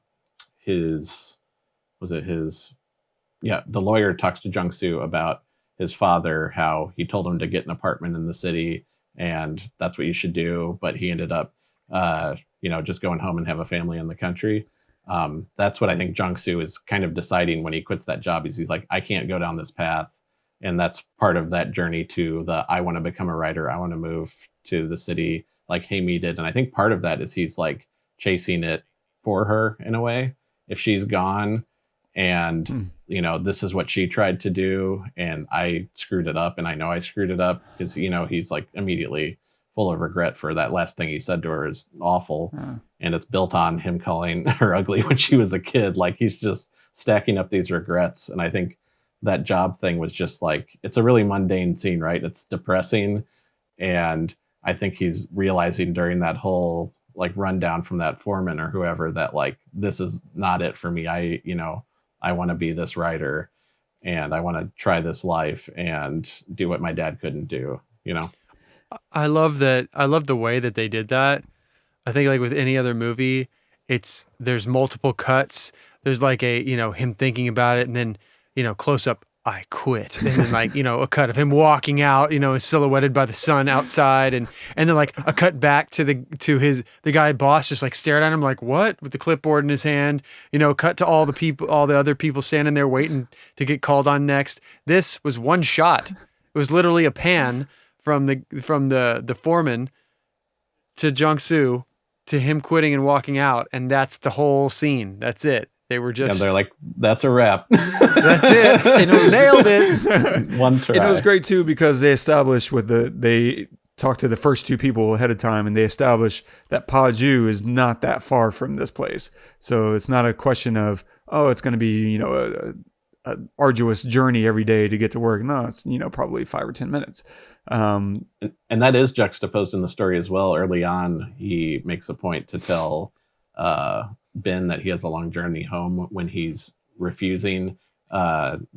the lawyer talks to Jung-soo about his father, how he told him to get an apartment in the city and that's what you should do. But he ended up, just going home and have a family in the country. That's what I think Jung-soo is kind of deciding when he quits that job. He's like, I can't go down this path. And that's part of that journey to I want to become a writer. I want to move to the city like Hae-mi did. And I think part of that is he's like chasing it for her in a way. If she's gone and, this is what she tried to do and I screwed it up, and I know I screwed it up, because, he's like immediately full of regret for that last thing he said to her is awful. And it's built on him calling her ugly when she was a kid. Like, he's just stacking up these regrets. And I think that job thing was just like, it's a really mundane scene, right? It's depressing. And I think he's realizing during that whole like rundown from that foreman or whoever that like, this is not it for me. I want to be this writer and I want to try this life and do what my dad couldn't do, you know? I love that. I love the way that they did that. I think like with any other movie, there's multiple cuts. There's like him thinking about it and then, close up, I quit. And then like, a cut of him walking out, silhouetted by the sun outside and then like a cut back to the guy boss just like stared at him like, what? With the clipboard in his hand, cut to all the other people standing there waiting to get called on next. This was one shot. It was literally a pan from the foreman to Jong-soo to him quitting and walking out, and that's the whole scene. That's it. They were just. Yeah, they're like, that's a wrap. That's it. And it was nailed it. One try. And it was great too because they established they talked to the first two people ahead of time, and they established that Paju is not that far from this place. So it's not a question of it's going to be a arduous journey every day to get to work. No, it's probably 5 or 10 minutes. And that is juxtaposed in the story as well. Early on, he makes a point to tell Ben that he has a long journey home when he's refusing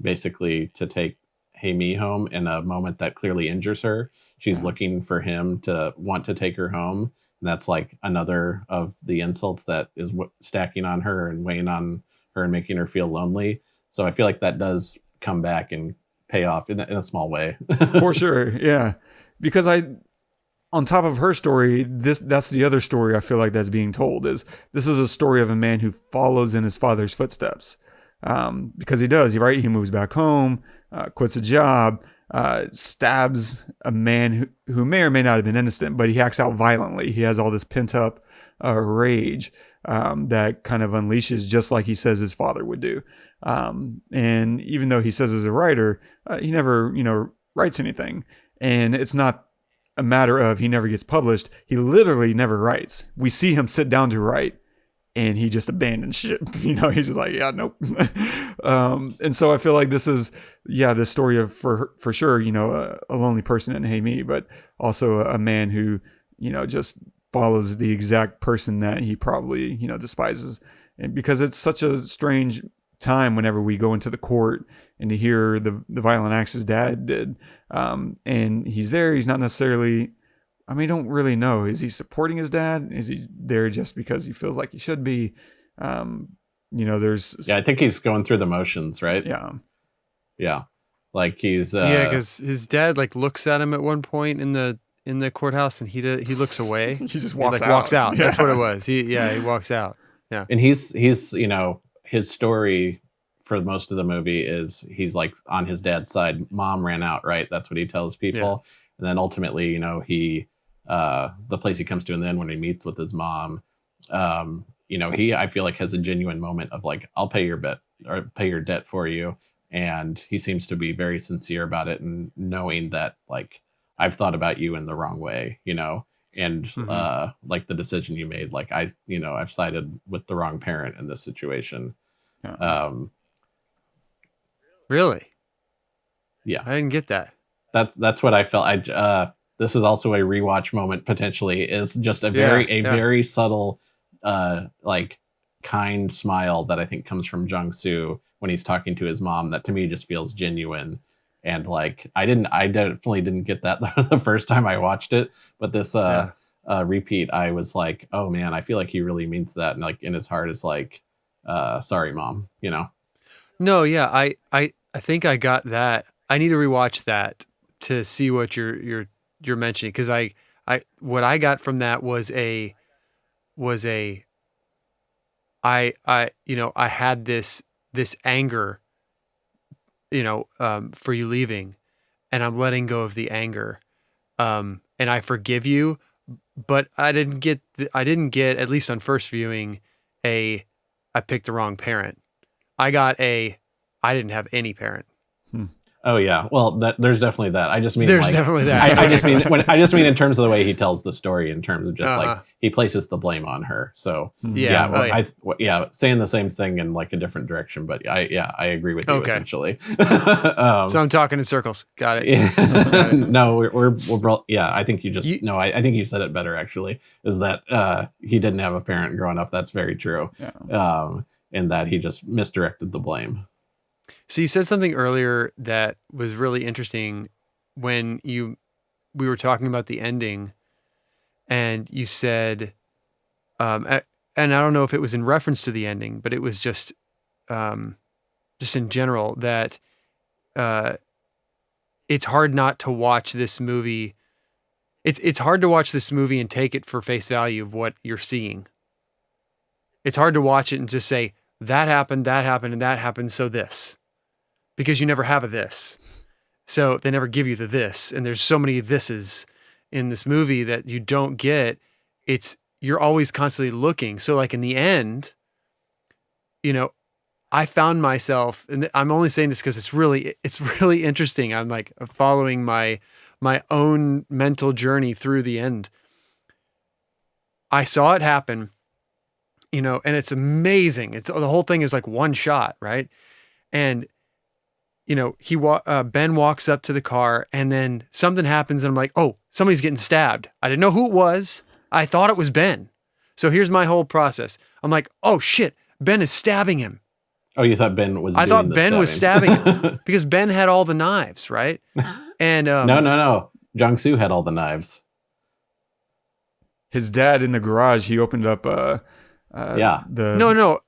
basically to take Hae-mi home in a moment that clearly injures her. She's looking for him to want to take her home. And that's like another of the insults that is stacking on her and weighing on her and making her feel lonely. So I feel like that does come back and pay off in a small way. For sure. Yeah. Because on top of her story, that's the other story I feel like that's being told is this is a story of a man who follows in his father's footsteps. Because he does, right? He moves back home, quits a job, stabs a man who may or may not have been innocent, but he acts out violently. He has all this pent up rage that kind of unleashes just like he says his father would do. And even though he says as a writer, he never, writes anything. And it's not a matter of he never gets published. He literally never writes. We see him sit down to write and he just abandons shit. He's just like, yeah, nope. And so I feel like this is, this story of, for sure, a lonely person in Hae-mi, but also a man who, just follows the exact person that he probably, despises. And because it's such a strange time whenever we go into the court and to hear the violent acts his dad did. And he's there. He's not necessarily, don't really know. Is he supporting his dad? Is he there just because he feels like he should be? There's. Yeah, I think he's going through the motions, right? Yeah. Yeah. Like he's. Because his dad like looks at him at one point in the courthouse and he looks away. He just walks out. Walks out. Yeah. That's what it was. He walks out. Yeah. And he's his story for most of the movie is he's like on his dad's side. Mom ran out, right? That's what he tells people. Yeah. And then ultimately, he the place he comes to in the end when he meets with his mom, he I feel like has a genuine moment of like, I'll pay your debt for you. And he seems to be very sincere about it and knowing that like I've thought about you in the wrong way, and like the decision you made, like I've sided with the wrong parent in this situation. Yeah. Really? Yeah. I didn't get that. That's what I felt. This is also a rewatch moment potentially, is just a very subtle, like kind smile that I think comes from Jong-soo when he's talking to his mom that to me just feels genuine. And like, I definitely didn't get that the first time I watched it, but this repeat, I was like, oh man, I feel like he really means that. And like in his heart is like, sorry, mom, No, yeah, I think I got that. I need to rewatch that to see what you're mentioning. Cause what I got from that was I had this anger, for you leaving, and I'm letting go of the anger. And I forgive you, but I didn't get, at least on first viewing, I picked the wrong parent. I got I didn't have any parent. Oh yeah, well, there's definitely that. I just mean There's like, definitely that. I just mean I just mean in terms of the way he tells the story, in terms of just like Uh-huh. he places the blame on her. So Yeah. Oh, yeah. saying the same thing in like a different direction, but I agree with you Okay. essentially. So I'm talking in circles. Got it. Yeah. Got it. No, we're yeah. I think you just You- no. I think you said it better actually. Is that he didn't have a parent growing up? That's very true. Yeah. In that he just misdirected the blame. So you said something earlier that was really interesting when we were talking about the ending, and you said, and I don't know if it was in reference to the ending, but it was just in general that it's hard not to watch this movie. It's hard to watch this movie and take it for face value of what you're seeing. It's hard to watch it and just say that happened, and that happened, so this. Because you never have a this. So they never give you the this. And there's so many thises in this movie that you don't get. You're always constantly looking. So like in the end, I found myself, and I'm only saying this because it's really interesting. I'm like following my own mental journey through the end. I saw it happen, and it's amazing. The whole thing is like one shot, right? And Ben walks up to the car, and then something happens, and I'm like, oh, somebody's getting stabbed. I didn't know who it was. I thought it was Ben. So here's my whole process. I'm like, oh shit, Ben is stabbing him. Oh, you thought Ben was? I thought Ben was stabbing him because Ben had all the knives, right? And no. Jong-seo had all the knives. His dad in the garage, he opened up Yeah. No.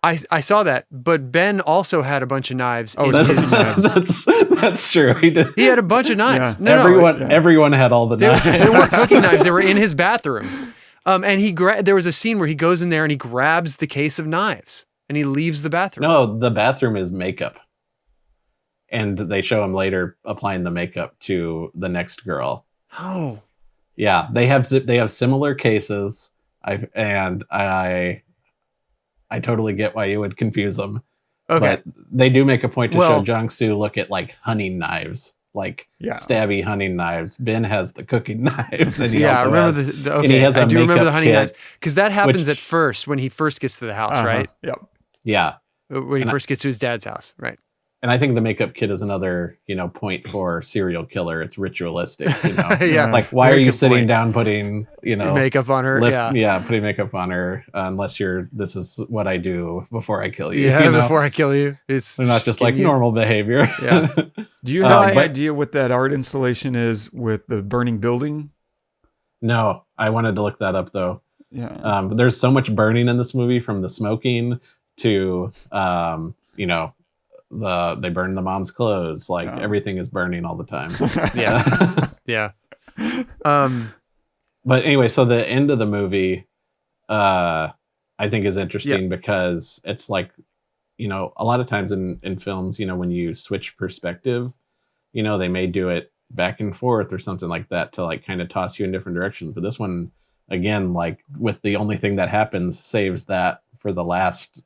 I saw that, but Ben also had a bunch of knives. Oh, in his- that's true. He did. He had a bunch of knives. Yeah. No, Everyone had all the knives. they weren't cooking knives. They were in his bathroom. And there was a scene where he goes in there and he grabs the case of knives and he leaves the bathroom. No, the bathroom is makeup, and they show him later applying the makeup to the next girl. Oh, Yeah, they have similar cases. I totally get why you would confuse them. okay. But they do make a point to Well- show Jong-soo look at like hunting knives, like Yeah. stabby hunting knives. Ben has the cooking knives, and he Yeah, I also remember has, the and he okay. has a I do remember the makeup honey kit, knives because that happens which- at first when he first gets to the house, Uh-huh. right? Yep. Yeah, When he And first gets to his dad's house, right? and I think the makeup kit is another point for serial killer. It's ritualistic. Yeah. Like why Very are you good sitting point. down putting Makeup on her, yeah. putting makeup on her unless this is what I do before I kill you. Yeah, you know? before I kill you. It's They're not just like giving you- normal behavior. Yeah. Do you So have any I- idea what that art installation is with the burning building? No, I wanted to look that up though. Yeah. There's so much burning in this movie, from the smoking to they burn the mom's clothes. Like Yeah. everything is burning all the time. Yeah. Yeah. But anyway, so the end of the movie, I think is interesting because it's like, a lot of times in films, when you switch perspective, they may do it back and forth or something like that to like kind of toss you in different directions. But this one, again, like with the only thing that happens saves that for the last,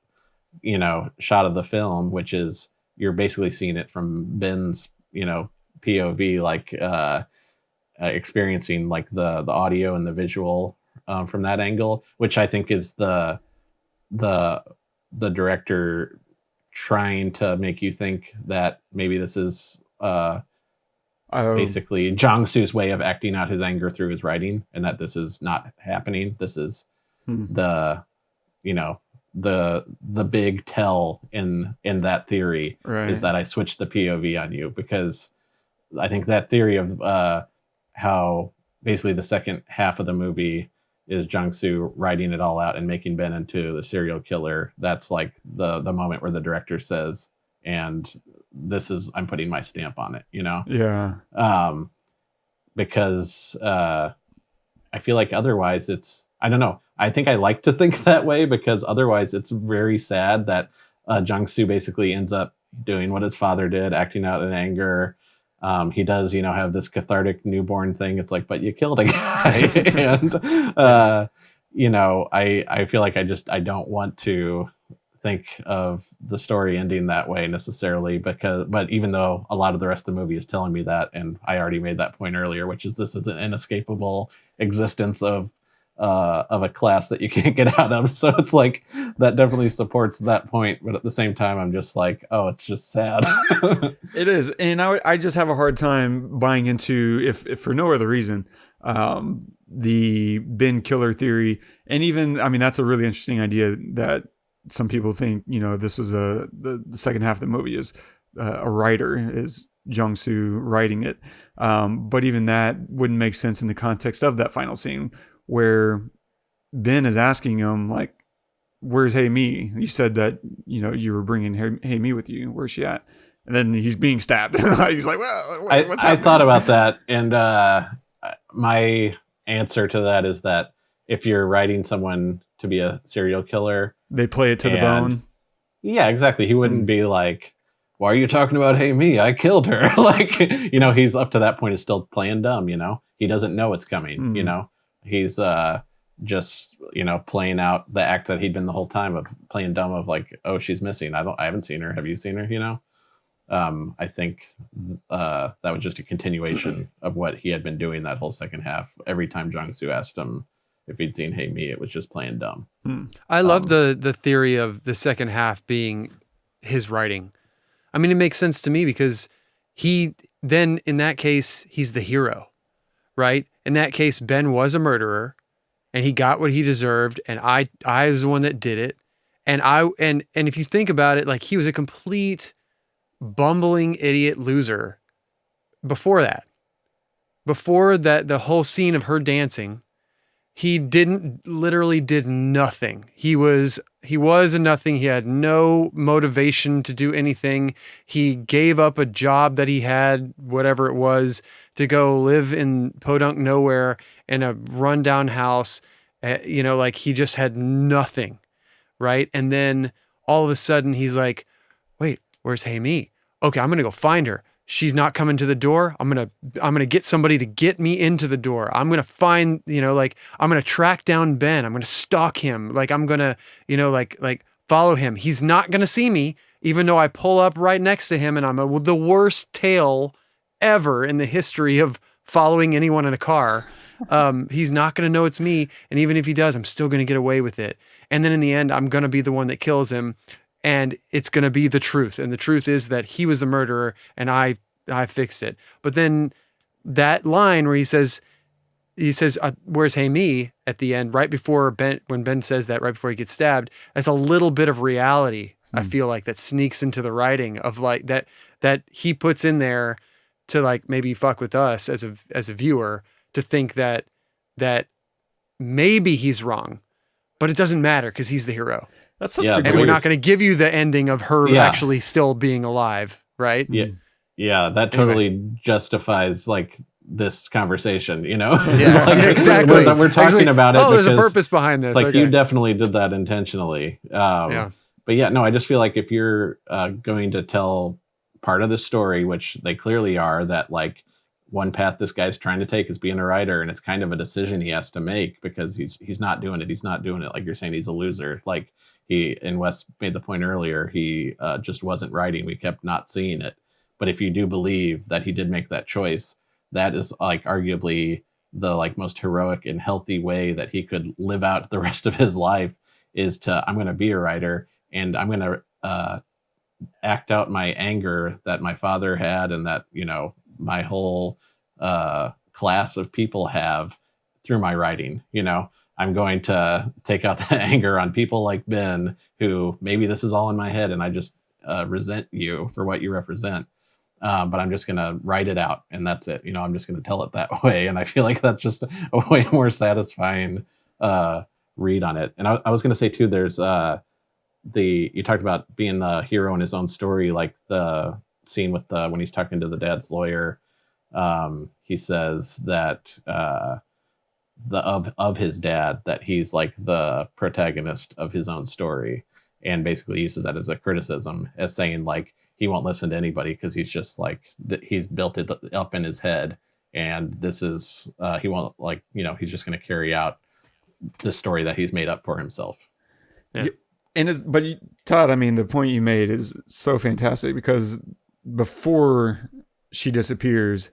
shot of the film, which is you're basically seeing it from Ben's, POV, like experiencing like the audio and the visual from that angle, which I think is the director trying to make you think that maybe this is basically Jong-soo's way of acting out his anger through his writing, and that this is not happening. This is the big tell in that theory Right. is that I switched the POV on you, because I think that theory of how basically the second half of the movie is Jong-soo writing it all out and making Ben into the serial killer. That's like the moment where the director says, and this is, I'm putting my stamp on it, Yeah. because I feel like otherwise it's, I don't know. I think I like to think that way, because otherwise it's very sad that Jong-soo basically ends up doing what his father did, acting out in anger. He does, have this cathartic newborn thing. It's like, but you killed a guy. And, I feel like I don't want to think of the story ending that way necessarily, but even though a lot of the rest of the movie is telling me that, and I already made that point earlier, which is this is an inescapable existence of a class that you can't get out of. So it's like that definitely supports that point, but at the same time, I'm just like, oh, it's just sad. It is, and I just have a hard time buying into, if for no other reason, the Ben killer theory. And even, I mean, that's a really interesting idea that some people think, this was the second half of the movie is a writer, is Jong-soo writing it. But even that wouldn't make sense in the context of that final scene where Ben is asking him, like, where's Hae-mi? You said that, you were bringing Hae-mi with you. Where's she at? And then he's being stabbed. He's like, well, what's happening? I thought about that. And my answer to that is that if you're writing someone to be a serial killer, they play it to the bone. Yeah, exactly. He wouldn't be like, why are you talking about Hae-mi? I killed her. Like, he's up to that point is still playing dumb, He doesn't know it's coming, He's just, playing out the act that he'd been the whole time of playing dumb of like, oh, she's missing. I haven't seen her. Have you seen her? I think that was just a continuation of what he had been doing that whole second half. Every time Jong-soo asked him if he'd seen Hae-mi, it was just playing dumb. I love the theory of the second half being his writing. I mean, it makes sense to me because he then, in that case, he's the hero, right? In that case, Ben was a murderer and he got what he deserved. And I was the one that did it. And and if you think about it, like he was a complete bumbling idiot loser before that. Before that, the whole scene of her dancing, he literally did nothing. He was a nothing. He had no motivation to do anything. He gave up a job that he had, whatever it was, to go live in podunk nowhere in a rundown house. Like he just had nothing, right? And then all of a sudden he's like, wait, where's Hae-mi? Okay, I'm going to go find her. She's not coming to the door. I'm going to get somebody to get me into the door. I'm going to find, I'm going to track down Ben. I'm going to stalk him. Like, I'm going to, like follow him. He's not going to see me, even though I pull up right next to him and I'm the worst tail ever in the history of following anyone in a car. He's not going to know it's me. And even if he does, I'm still going to get away with it. And then in the end, I'm going to be the one that kills him. And it's going to be the truth. And the truth is that he was the murderer and I fixed it. But then that line where he says, where's Hae-mi at the end, right before when Ben says that, right before he gets stabbed, that's a little bit of reality. I feel like that sneaks into the writing of like that he puts in there to like maybe fuck with us as a viewer to think that maybe he's wrong, but it doesn't matter because he's the hero. That's such a great... And we're not going to give you the ending of her actually still being alive, right? Yeah, that totally justifies like this conversation, Yes, like, exactly. We're talking about it. Oh, there's a purpose behind this. Like you definitely did that intentionally. But yeah, no, I just feel like if you're going to tell part of the story, which they clearly are, that like one path this guy's trying to take is being a writer, and it's kind of a decision he has to make because he's not doing it. He's not doing it. Like you're saying, he's a loser. Like and Wes made the point earlier, he just wasn't writing. We kept not seeing it. But if you do believe that he did make that choice, that is like arguably the like most heroic and healthy way that he could live out the rest of his life is to, I'm going to be a writer and I'm going to act out my anger that my father had and that, my whole class of people have through my writing. I'm going to take out the anger on people like Ben, who maybe this is all in my head and I just resent you for what you represent. But I'm just going to write it out and that's it. I'm just going to tell it that way. And I feel like that's just a way more satisfying read on it. And I was going to say too, there's you talked about being the hero in his own story, like the scene with when he's talking to the dad's lawyer. He says that of his dad, that he's like the protagonist of his own story, and basically uses that as a criticism, as saying like he won't listen to anybody because he's just like he's built it up in his head, and this is he won't like he's just going to carry out the story that he's made up for himself. Yeah. But Todd, I mean, the point you made is so fantastic because before she disappears,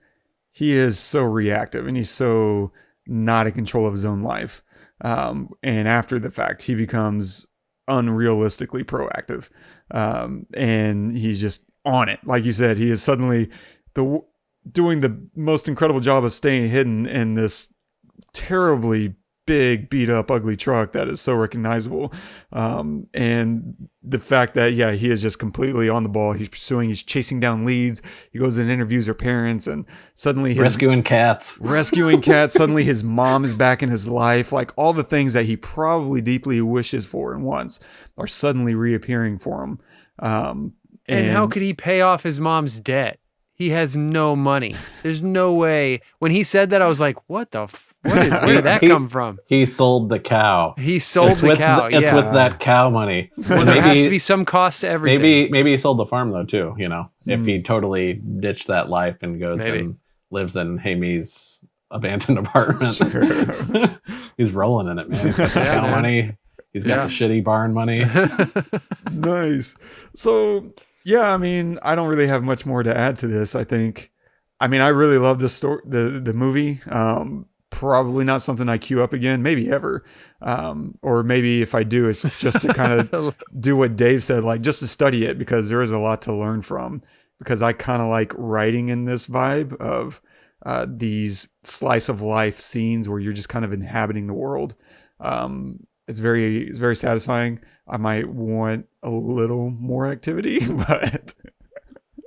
he is so reactive and he's so not in control of his own life. And after the fact, he becomes unrealistically proactive. And he's just on it. Like you said, he is suddenly doing the most incredible job of staying hidden in this terribly big, beat up, ugly truck that is so recognizable. And the fact that, yeah, he is just completely on the ball. He's chasing down leads. He goes and interviews her parents, and suddenly rescuing cats. Suddenly his mom is back in his life. Like all the things that he probably deeply wishes for and wants are suddenly reappearing for him. And how could he pay off his mom's debt? He has no money. There's no way. When he said that, I was like, what the where did that come from? He sold the cow. It's with with that cow money. Well, there has to be some cost to everything. Maybe he sold the farm though too. If he totally ditched that life and goes and lives in Hae-mi's abandoned apartment. He's rolling in it, man. He's got the cow money. He's got the shitty barn money. Nice. So yeah, I mean, I don't really have much more to add to this. I really love this story, the movie. Probably not something I queue up again, maybe ever. Or maybe if I do, it's just to kind of do what Dave said, like just to study it, because there is a lot to learn from, because I kind of like writing in this vibe of these slice of life scenes where you're just kind of inhabiting the world. It's very satisfying. I might want a little more activity, but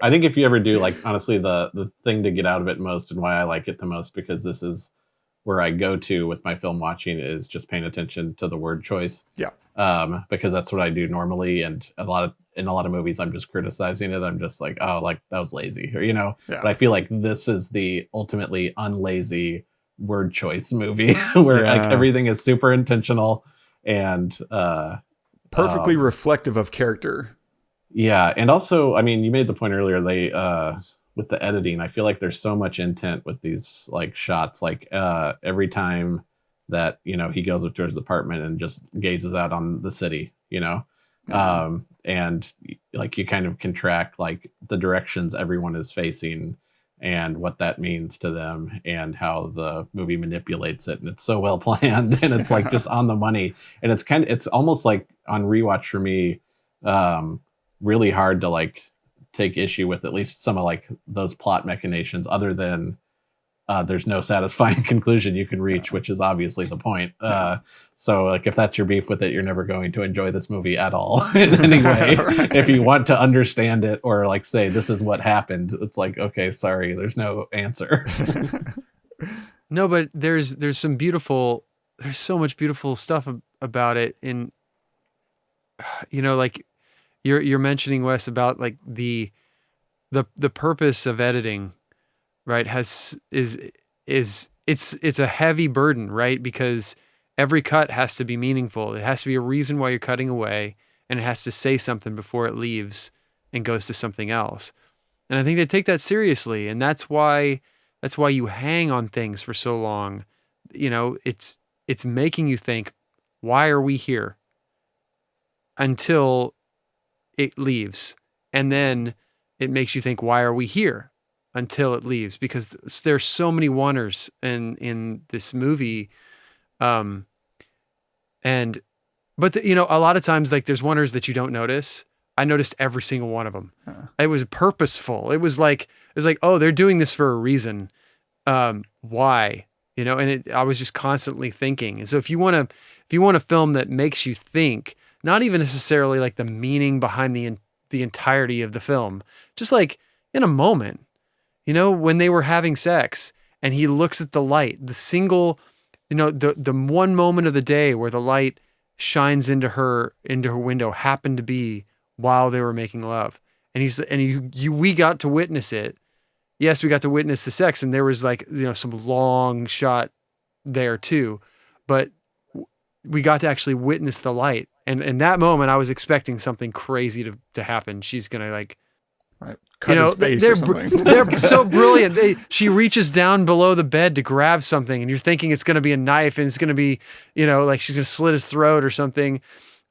I think if you ever do, like, honestly, the thing to get out of it most and why I like it the most, because this is where I go to with my film watching, is just paying attention to the word choice. Yeah. Because that's what I do normally. And in a lot of movies, I'm just criticizing it. I'm just like, oh, like that was lazy, or, Yeah. But I feel like this is the ultimately unlazy word choice movie where like everything is super intentional and perfectly reflective of character. Yeah. And also, I mean, you made the point earlier, they with the editing, I feel like there's so much intent with these like shots. Like every time that, he goes up to his apartment and just gazes out on the city, and like you kind of can track like the directions everyone is facing and what that means to them and how the movie manipulates it. And it's so well planned and it's like just on the money. And it's almost like on rewatch for me, really hard to like take issue with at least some of like those plot machinations, other than there's no satisfying conclusion you can reach, which is obviously the point. So like if that's your beef with it, you're never going to enjoy this movie at all in any way. Right. If you want to understand it or like say this is what happened, it's like, okay, sorry, there's no answer. No, but there's so much beautiful stuff about it. In like you're mentioning, Wes, about like the purpose of editing, right? It's a heavy burden, right? Because every cut has to be meaningful. It has to be a reason why you're cutting away, and it has to say something before it leaves and goes to something else. And I think they take that seriously, and that's why you hang on things for so long. It's making you think, why are we here? Until it leaves, and then it makes you think, why are we here? Until it leaves, because there's so many wonders in this movie. But a lot of times, like there's wonders that you don't notice. I noticed every single one of them. It was purposeful. It was like, oh, they're doing this for a reason. Why? I was just constantly thinking. And so if you want a film that makes you think, not even necessarily like the meaning behind the entirety of the film, just like in a moment, when they were having sex and he looks at the light, the single, the one moment of the day where the light shines into her window happened to be while they were making love. And we got to witness it. Yes, we got to witness the sex, and there was like, some long shot there too, but we got to actually witness the light. And in that moment, I was expecting something crazy to happen. She's going to like, cut his face or something. They're so brilliant. She reaches down below the bed to grab something, and you're thinking it's going to be a knife, and it's going to be, like she's going to slit his throat or something.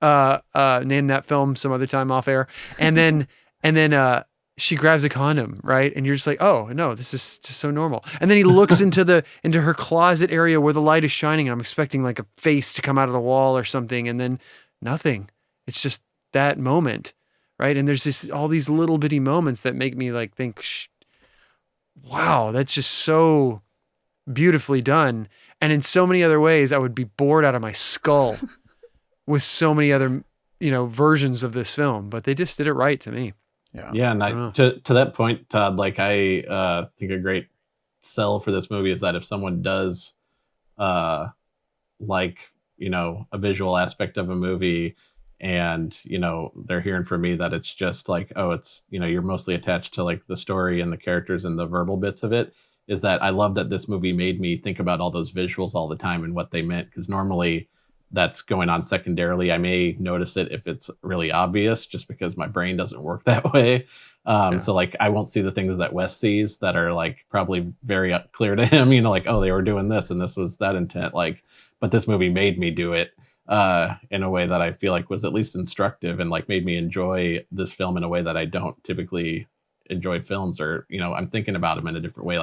name that film some other time off air. And then she grabs a condom, right? And you're just like, oh no, this is just so normal. And then he looks into her closet area where the light is shining, and I'm expecting like a face to come out of the wall or something, and then nothing. It's just that moment, right? And there's just all these little bitty moments that make me like think, wow, that's just so beautifully done. And in so many other ways, I would be bored out of my skull with so many other, versions of this film, but they just did it right to me. Yeah, and to that point, Todd, like I think a great sell for this movie is that if someone does like a visual aspect of a movie, and they're hearing from me that it's just like, oh, it's you're mostly attached to like the story and the characters and the verbal bits of it, is that I love that this movie made me think about all those visuals all the time and what they meant, because normally that's going on secondarily. I may notice it if it's really obvious, just because my brain doesn't work that way. So like I won't see the things that Wes sees that are like probably very clear to him, like, oh, they were doing this and this was that intent. Like, but this movie made me do it in a way that I feel like was at least instructive, and like made me enjoy this film in a way that I don't typically enjoy films, or I'm thinking about them in a different way,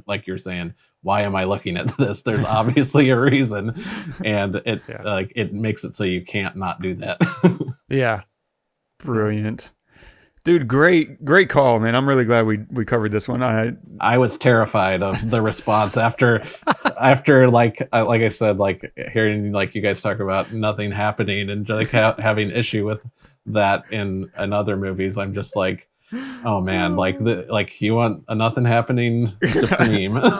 like you're saying, why am I looking at this? There's obviously a reason, and it like it makes it so you can't not do that. Yeah, brilliant, dude. Great call, man. I'm really glad we covered this one. I was terrified of the response after like I said, like hearing like you guys talk about nothing happening and like having issue with that in other movies. I'm just like, oh man, like you want a nothing happening supreme. Well,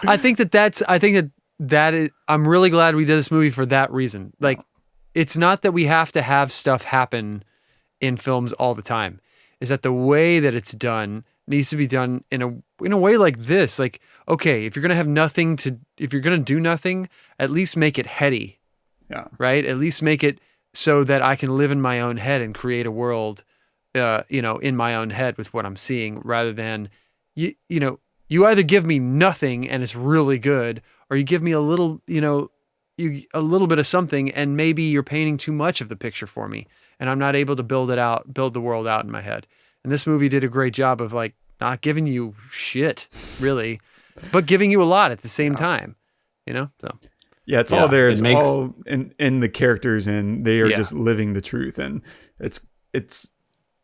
I think that is, I'm really glad we did this movie for that reason. Like, it's not that we have to have stuff happen in films all the time. Is that the way that it's done needs to be done in a way like this. Like, okay, if you're gonna do nothing, at least make it heady. Yeah. Right. At least make it so that I can live in my own head and create a world in my own head with what I'm seeing, rather than you either give me nothing and it's really good, or you give me a little bit of something, and maybe you're painting too much of the picture for me, and I'm not able to build the world out in my head. And this movie did a great job of like not giving you shit really, but giving you a lot at the same time, so. Yeah, it's all there. It's all in the characters, and they are just living the truth. And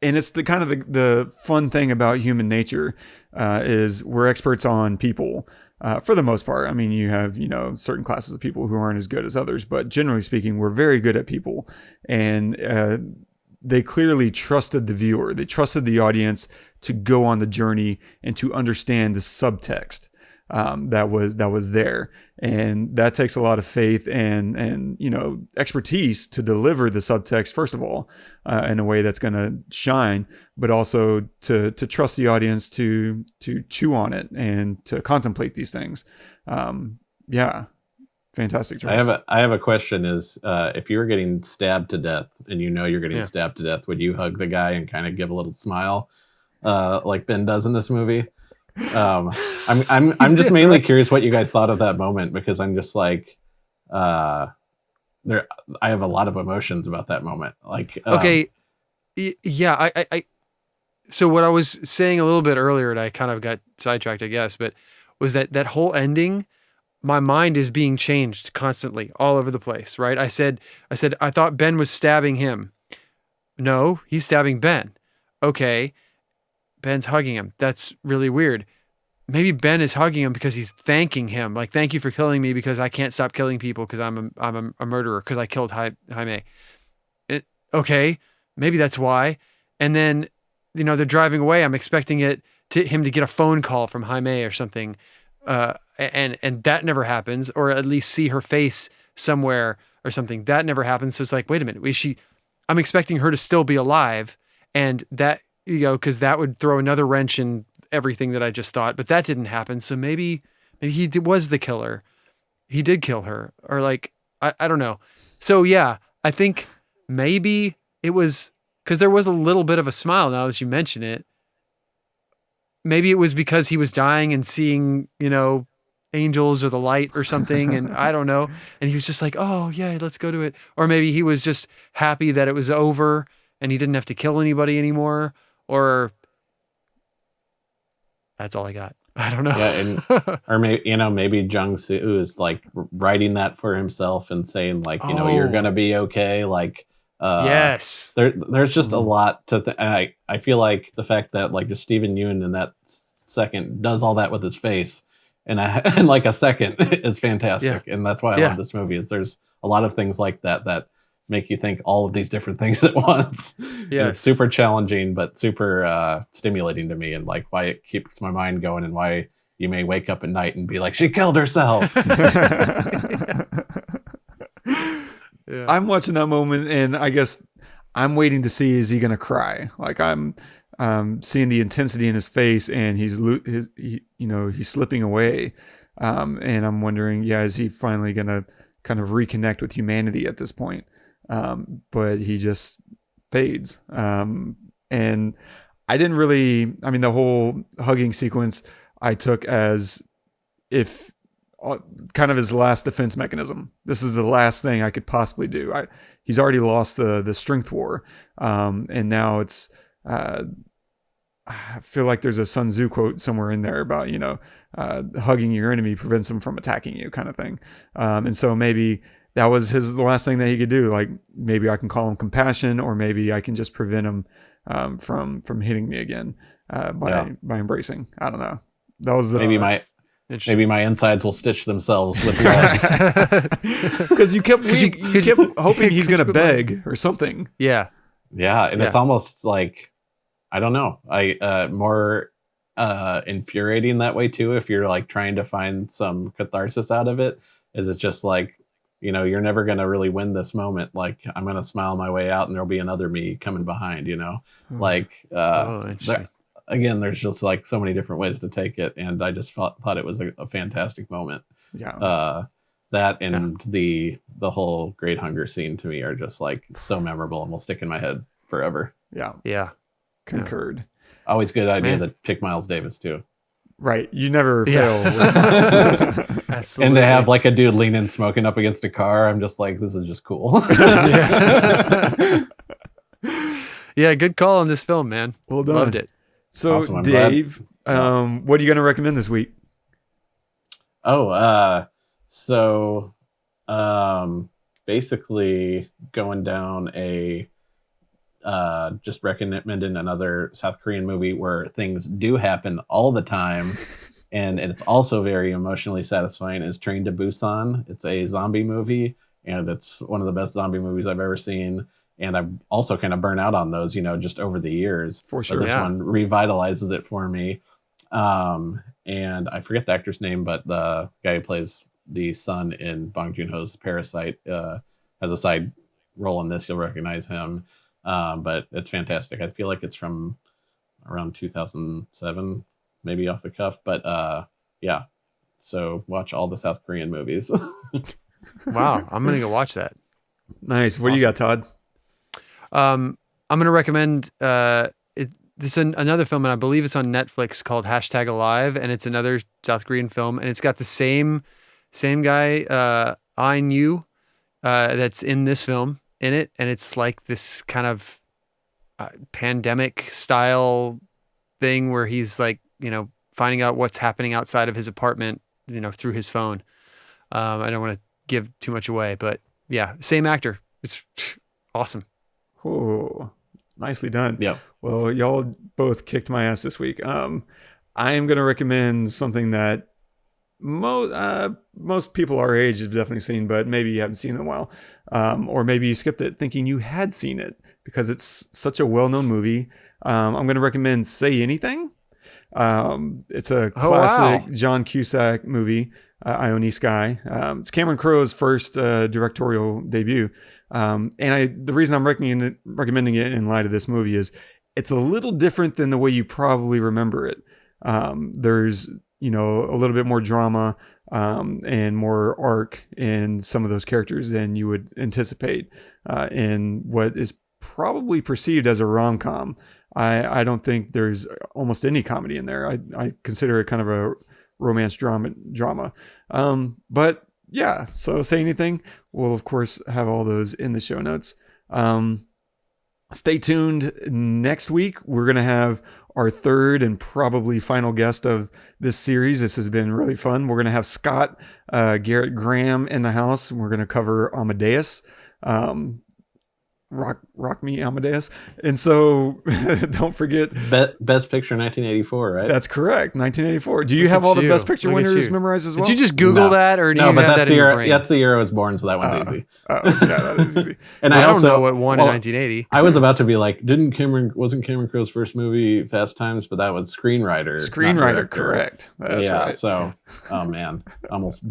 it's the kind of the fun thing about human nature is we're experts on people for the most part. I mean, you have, certain classes of people who aren't as good as others, but generally speaking, we're very good at people. And they clearly trusted the viewer. They trusted the audience to go on the journey and to understand the subtext that was there. And that takes a lot of faith and expertise to deliver the subtext, first of all, in a way that's going to shine, but also to trust the audience to chew on it and to contemplate these things. Fantastic choice. I have a question is, if you were getting stabbed to death and you're getting stabbed to death, would you hug the guy and kind of give a little smile like Ben does in this movie? I'm just mainly curious what you guys thought of that moment, because I'm just like, I have a lot of emotions about that moment. Like, okay. Yeah. So what I was saying a little bit earlier, and I kind of got sidetracked, I guess, but was that whole ending, my mind is being changed constantly all over the place, right? I said, I thought Ben was stabbing him. No, he's stabbing Ben. Okay. Ben's hugging him. That's really weird. Maybe Ben is hugging him because he's thanking him. Like, thank you for killing me, because I can't stop killing people because I'm a murderer because I killed Hae-mi. Okay, maybe that's why. And then, they're driving away. I'm expecting him to get a phone call from Hae-mi or something. And that never happens, or at least see her face somewhere or something. That never happens. So it's like, wait a minute, I'm expecting her to still be alive, and that, because that would throw another wrench in everything that I just thought, but that didn't happen. So maybe he was the killer. He did kill her, or like, I don't know. So yeah, I think maybe it was because there was a little bit of a smile now that you mention it. Maybe it was because he was dying and seeing, angels or the light or something, and I don't know. And he was just like, oh yeah, let's go to it. Or maybe he was just happy that it was over and he didn't have to kill anybody anymore. Or that's all I got. I don't know. Yeah, and or maybe Jung-soo is like writing that for himself and saying like, you're gonna be okay. Like, yes, there's just a lot to. I feel like the fact that like just Steven Yeun in that second does all that with his face, and in like a second is fantastic, and that's why I love this movie. Is there's a lot of things like that make you think all of these different things at once. Yes. It's super challenging, but super stimulating to me, and like why it keeps my mind going, and why you may wake up at night and be like, she killed herself. Yeah. I'm watching that moment, and I guess I'm waiting to see, is he going to cry? Like I'm seeing the intensity in his face, and he's slipping away. And I'm wondering, is he finally going to kind of reconnect with humanity at this point? But he just fades. And I didn't really, the whole hugging sequence I took as if kind of his last defense mechanism. This is the last thing I could possibly do. He's already lost the strength war. And now it's, I feel like there's a Sun Tzu quote somewhere in there about, hugging your enemy prevents him from attacking you, kind of thing. And so maybe that was the last thing that he could do. Like maybe I can call him compassion, or maybe I can just prevent him from hitting me again by embracing. I don't know. That was maybe my insides will stitch themselves with blood. Because you kept hoping he's gonna beg or something. Yeah. And it's almost like, I don't know, more infuriating that way too. If you're like trying to find some catharsis out of it, is it just like, you're never gonna really win this moment. Like I'm gonna smile my way out, and there'll be another me coming behind. Again, there's just like so many different ways to take it, and I just thought it was a fantastic moment. That and the whole Great Hunger scene to me are just like so memorable and will stick in my head forever. Concurred. Always good idea to pick Miles Davis too. Right, you never fail. Absolutely. And to have like a dude leaning smoking up against a car, I'm just like, this is just cool. Yeah, good call on this film, man. Well done. Loved it. So, awesome, Dave, what are you going to recommend this week? Basically going down just recommending another South Korean movie where things do happen all the time, and it's also very emotionally satisfying, is Train to Busan. It's a zombie movie, and it's one of the best zombie movies I've ever seen. And I'm also kind of burnt out on those, just over the years. For sure. But this one revitalizes it for me. And I forget the actor's name, but the guy who plays the son in Bong Joon-ho's Parasite has a side role in this. You'll recognize him. But it's fantastic. I feel like it's from around 2007, maybe off the cuff. But so watch all the South Korean movies. Wow, I'm gonna go watch that. Nice. What do you got, Todd? I'm gonna recommend another film, and I believe it's on Netflix, called #Alive, and it's another South Korean film, and it's got the same guy, Ain Yu, that's in this film in it, and it's like this kind of pandemic style thing where he's like, finding out what's happening outside of his apartment, through his phone. I don't want to give too much away, but yeah, same actor. It's awesome. Oh, nicely done. Yeah. Well, y'all both kicked my ass this week. I am going to recommend something that most people our age have definitely seen, but maybe you haven't seen it in a while. Or maybe you skipped it thinking you had seen it because it's such a well-known movie. I'm going to recommend Say Anything. It's a classic John Cusack movie, Ione Sky. It's Cameron Crowe's first directorial debut. And the reason I'm recommending it in light of this movie is it's a little different than the way you probably remember it. There's, a little bit more drama and more arc in some of those characters than you would anticipate in what is probably perceived as a rom-com. I don't think there's almost any comedy in there. I consider it kind of a romance drama. But yeah, so Say Anything, we'll of course have all those in the show notes. Stay tuned. Next week, we're going to have our third and probably final guest of this series. This has been really fun. We're going to have Scott Garrett Graham in the house. We're going to cover Amadeus. Rock Me Amadeus. And so don't forget, Best Picture 1984, right? that's correct, 1984. Do you have all the Best Picture winners memorized as well? Did you just Google that, or do you but have that's that in your brain? that's the year I was born, so that one's easy. Yeah, that is easy. And I I don't also know what won in 1980. I was about to be like, wasn't Cameron Crowe's first movie Fast Times? But that was screenwriter. Screenwriter, correct. That's yeah. right. So, oh man, almost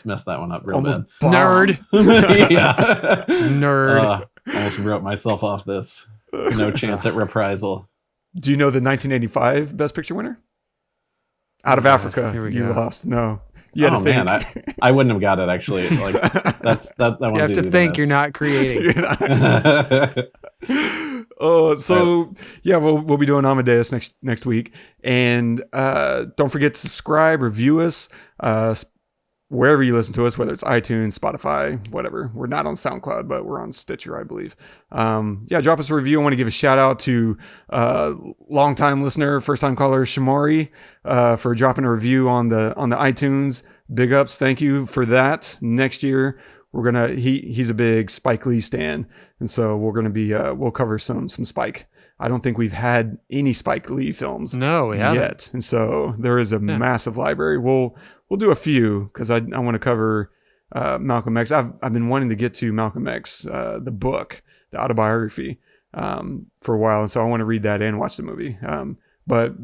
messed that one up real Almost bad. Nerd. Yeah. Nerd. Almost wrote myself off this. No chance at reprisal. Do you know the 1985 Best Picture winner? Out of Africa. Here we You go. lost. No. You had to think. Man, I wouldn't have got it actually. Like that one's You have to easy think miss. you're not creating. You're not- So yeah, we'll be doing Amadeus next week, and don't forget to subscribe, review us wherever you listen to us, whether it's iTunes, Spotify, whatever. We're not on SoundCloud, but we're on Stitcher, I believe. Drop us a review. I want to give a shout out to longtime listener, first time caller Shamari for dropping a review on the iTunes. Big ups, thank you for that. Next year we're gonna he's a big Spike Lee stan, and so we're gonna be we'll cover some Spike. I don't think we've had any Spike Lee films No, we haven't. yet, and so there is a massive library. We'll do a few because I want to cover Malcolm X. I've been wanting to get to Malcolm X, the book, the autobiography, for a while, and so I want to read that and watch the movie. But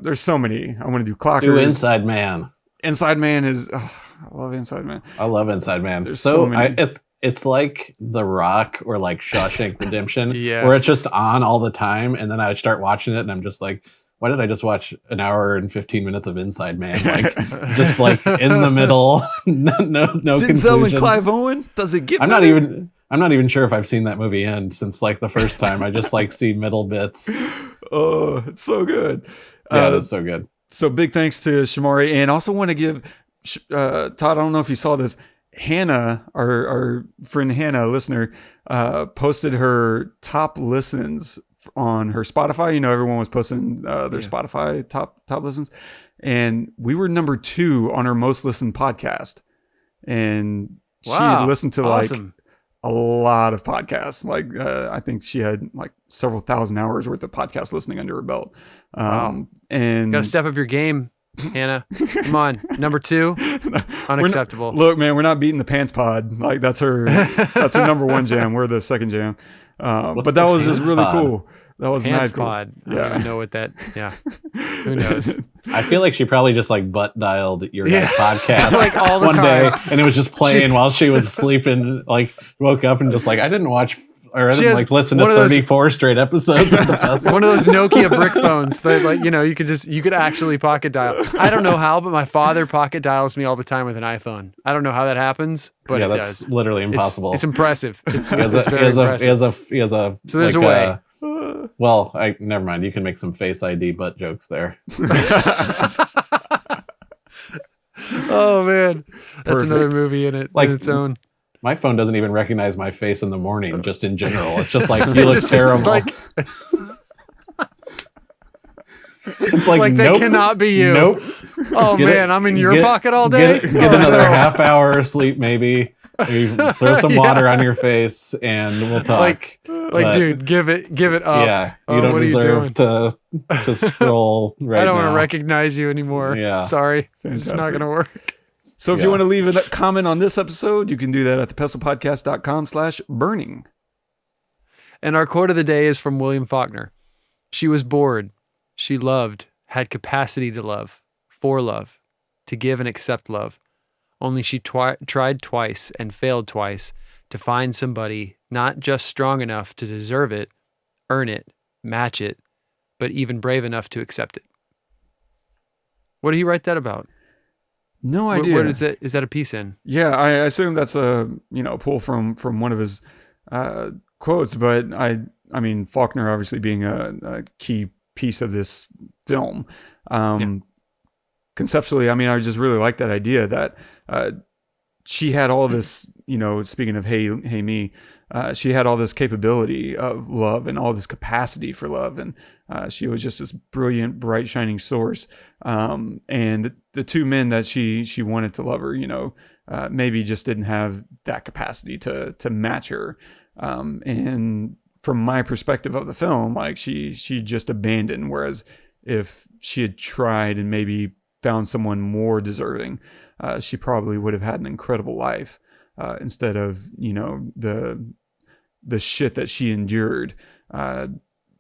there's so many. I want to do Clockers. Do Inside Man. Inside Man is. I love Inside Man. I love Inside Man. There's so many. It's like The Rock or like Shawshank Redemption, Yeah. where it's just on all the time, and then I start watching it, and I'm just like, why did I just watch an hour and 15 minutes of Inside Man? Like, just like in the middle, no Denzel conclusion. and Clive Owen. Does it get? I'm better? not even sure if I've seen that movie end since like the first time. I just like see middle bits. Oh, it's so good. Yeah, that's so good. So big thanks to Shamari, and also want to give Todd. I don't know if you saw this. Hannah, our friend Hannah, listener, posted her top listens on her Spotify. You know, everyone was posting their Spotify top listens, and we were number 2 on her most listened podcast. And she had listened to awesome. like a lot of podcasts. Like I think she had like several thousand hours worth of podcast listening under her belt. Wow. And Got to step up your game, Hannah. Come on, number 2, unacceptable. Look, man, we're not beating the Pants Pod. Like that's her number 1 jam. We're the second jam. But that was just really cool. That was Pants mad cool. Pod. I Yeah. don't even know what that. Yeah. Who knows? I feel like she probably just like butt dialed your guys' podcast Like all the one time. day, and it was just playing while she was sleeping. Like woke up and just like I didn't watch or I She didn't has like listen to one of those- 34 straight episodes of the Pestle. One of those Nokia brick phones that, like, you could actually pocket dial. I don't know how, but my father pocket dials me all the time with an iPhone. I don't know how that happens, but Yeah, it that's does. literally impossible. It's impressive. It's He has a, very impressive. he has a So there's like, a way. Well, never mind. You can make some Face ID butt jokes there. Oh man, that's Perfect. another movie in Like- its own. My phone doesn't even recognize my face in the morning, just in general. It's just like you It look just- terrible. It's like that nope, cannot be you. Nope. Oh Get man, it- I'm in your get- pocket all day. Get Oh, another no. half hour of sleep, maybe. Maybe throw some Yeah. water on your face, and we'll talk. Like, But- dude, give it up. yeah, Oh, you don't what are you deserve doing? to scroll right now. I don't want to recognize you anymore. Yeah. Sorry, it's not Fantastic. gonna work. So if Yeah. you want to leave a comment on this episode, you can do that at thepestlepodcast.com/burning. And our quote of the day is from William Faulkner. She was bored. She loved, had capacity to love, for love, to give and accept love. Only she tried twice and failed twice to find somebody not just strong enough to deserve it, earn it, match it, but even brave enough to accept it. What did he write that about? No idea. What is that? Is that a piece in? Yeah, I assume that's a pull from one of his quotes, but I mean Faulkner obviously being a key piece of this film. conceptually, I mean, I just really like that idea that she had all this, speaking of Hae-mi, she had all this capability of love and all this capacity for love. And she was just this brilliant, bright, shining source. And the two men that she wanted to love her, maybe just didn't have that capacity to match her. And from my perspective of the film, like she just abandoned. Whereas if she had tried and maybe found someone more deserving, she probably would have had an incredible life, instead of, the shit that she endured.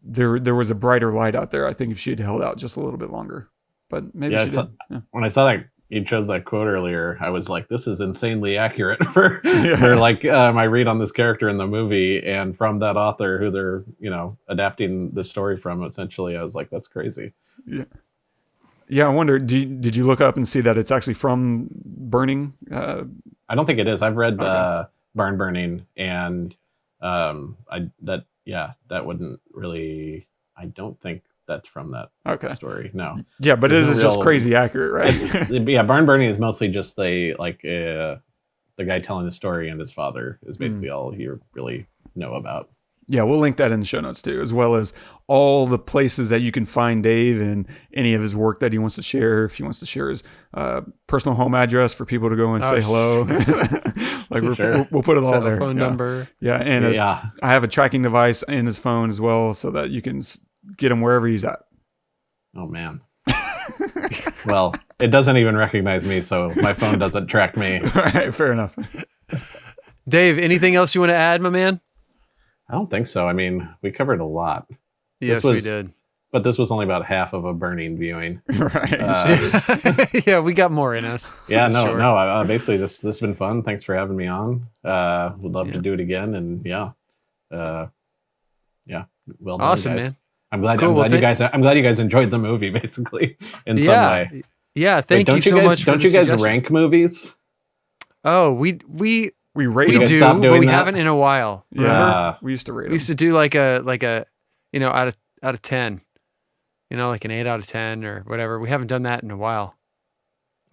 There was a brighter light out there, I think, if she had held out just a little bit longer. But maybe she did. Yeah. When I saw that you chose that quote earlier, I was like, this is insanely accurate for like my read on this character in the movie, and from that author who they're adapting the story from. Essentially, I was like, that's crazy. Yeah, I wonder, did you look up and see that it's actually from Burning? I don't think it is. I've read Barn Burning, and that wouldn't really. I don't think that's from that story. No. Yeah, but it is just crazy accurate, right? Barn Burning is mostly just the guy telling the story, and his father is basically all you really know about. Yeah, we'll link that in the show notes too, as well as all the places that you can find Dave and any of his work that he wants to share. If he wants to share his personal home address for people to go and say hello, we'll put it all there. Phone number. Yeah, and I have a tracking device in his phone as well, so that you can get him wherever he's at. Oh man. Well, it doesn't even recognize me, so my phone doesn't track me. All right, fair enough. Dave, anything else you want to add, my man? I don't think so. I mean, we covered a lot. Yes, we did. But this was only about half of a Burning viewing. Right. Yeah, we got more in us. Yeah, no. Basically, this has been fun. Thanks for having me on. Would love to do it again. And well done, awesome, guys. man. I'm glad you guys enjoyed the movie, basically, in some way. Yeah, thank you so much. Don't you guys rank movies? Oh, we rate we them. do, but we haven't in a while. Yeah, we used to rate them. We used to do like a out of 10, like an 8 out of 10 or whatever. We haven't done that in a while.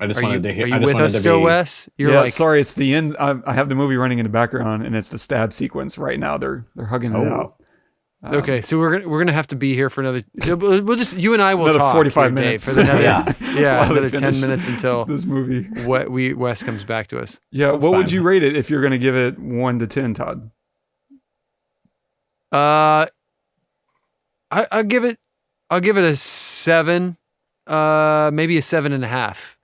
I just wanted to hear. Are you with us still, Wes? Sorry, it's the end. I have the movie running in the background, and it's the stab sequence right now. They're hugging it out. Okay, so we're gonna have to be here for another. We'll just you and I will another talk 45 minutes for another another 10 minutes until this movie. Wes comes back to us. Yeah, what would you rate it if you're gonna give it 1 to 10, Todd? I'll give it a 7, maybe a 7.5,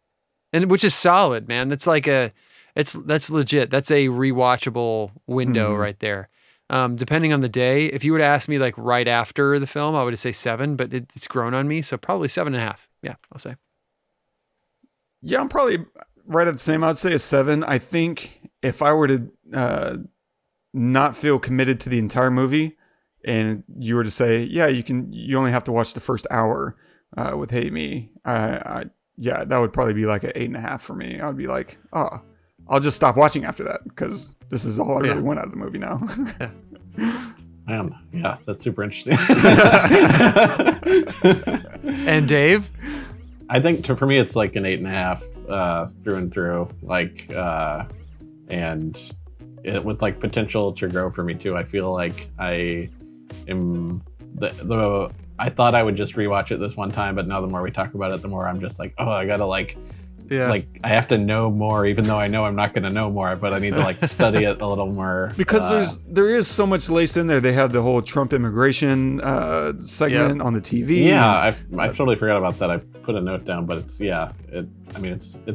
and which is solid, man. That's that's legit. That's a rewatchable window right there. Depending on the day, if you were to ask me like right after the film, I would say 7, but it's grown on me. So probably 7.5. Yeah, I'll say. Yeah, I'm probably right at the same. I'd say a 7. I think if I were to not feel committed to the entire movie, and you were to say, you only have to watch the first hour with Hae-mi, that would probably be like an 8.5 for me. I would be like, oh, I'll just stop watching after that because this is all I really want out of the movie now. Man, yeah, that's super interesting. And Dave? I think for me, it's like an 8.5 through and through. Like, and with like potential to grow for me too. I feel like I am I thought I would just rewatch it this one time, but now the more we talk about it, the more I'm just like, oh, I gotta like I have to know more, even though I know I'm not going to know more, but I need to like study it a little more. Because there is so much laced in there. They have the whole Trump immigration segment on the TV. Yeah, I totally forgot about that. I put a note down, but it's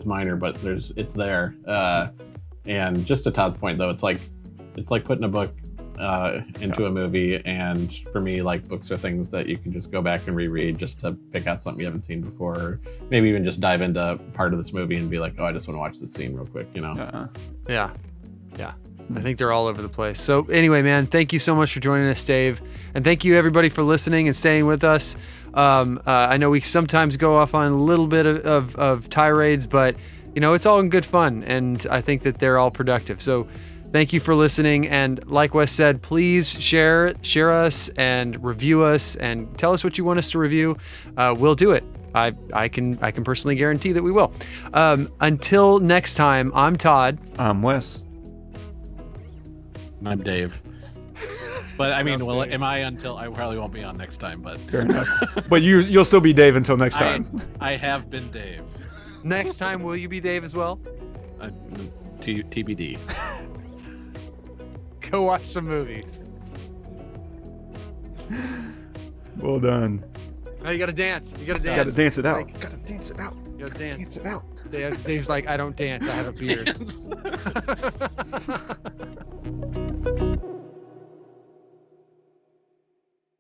minor, but it's there. And just to Todd's point though, it's like putting a book into a movie, and for me, like, books are things that you can just go back and reread just to pick out something you haven't seen before, or maybe even just dive into part of this movie and be like, oh, I just want to watch this scene real quick, Yeah. I think they're all over the place. So anyway, man, thank you so much for joining us, Dave, and thank you everybody for listening and staying with us. I know we sometimes go off on a little bit of tirades, but it's all in good fun, and I think that they're all productive. So thank you for listening, and like Wes said, please share us and review us and tell us what you want us to review. We'll do it. I can personally guarantee that we will. Until next time, I'm Todd. I'm Wes. I'm Dave. But I mean, well, am I until I probably won't be on next time, but Fair enough. But you'll still be Dave until next time. I have been Dave. Next time, will you be Dave as well? TBD. Go watch some movies. Well done. Oh, you gotta dance. You gotta dance. Gotta dance it out. Like, Gotta dance it out. you gotta dance. Dance it out. Dave's like, I don't dance. I have a beard.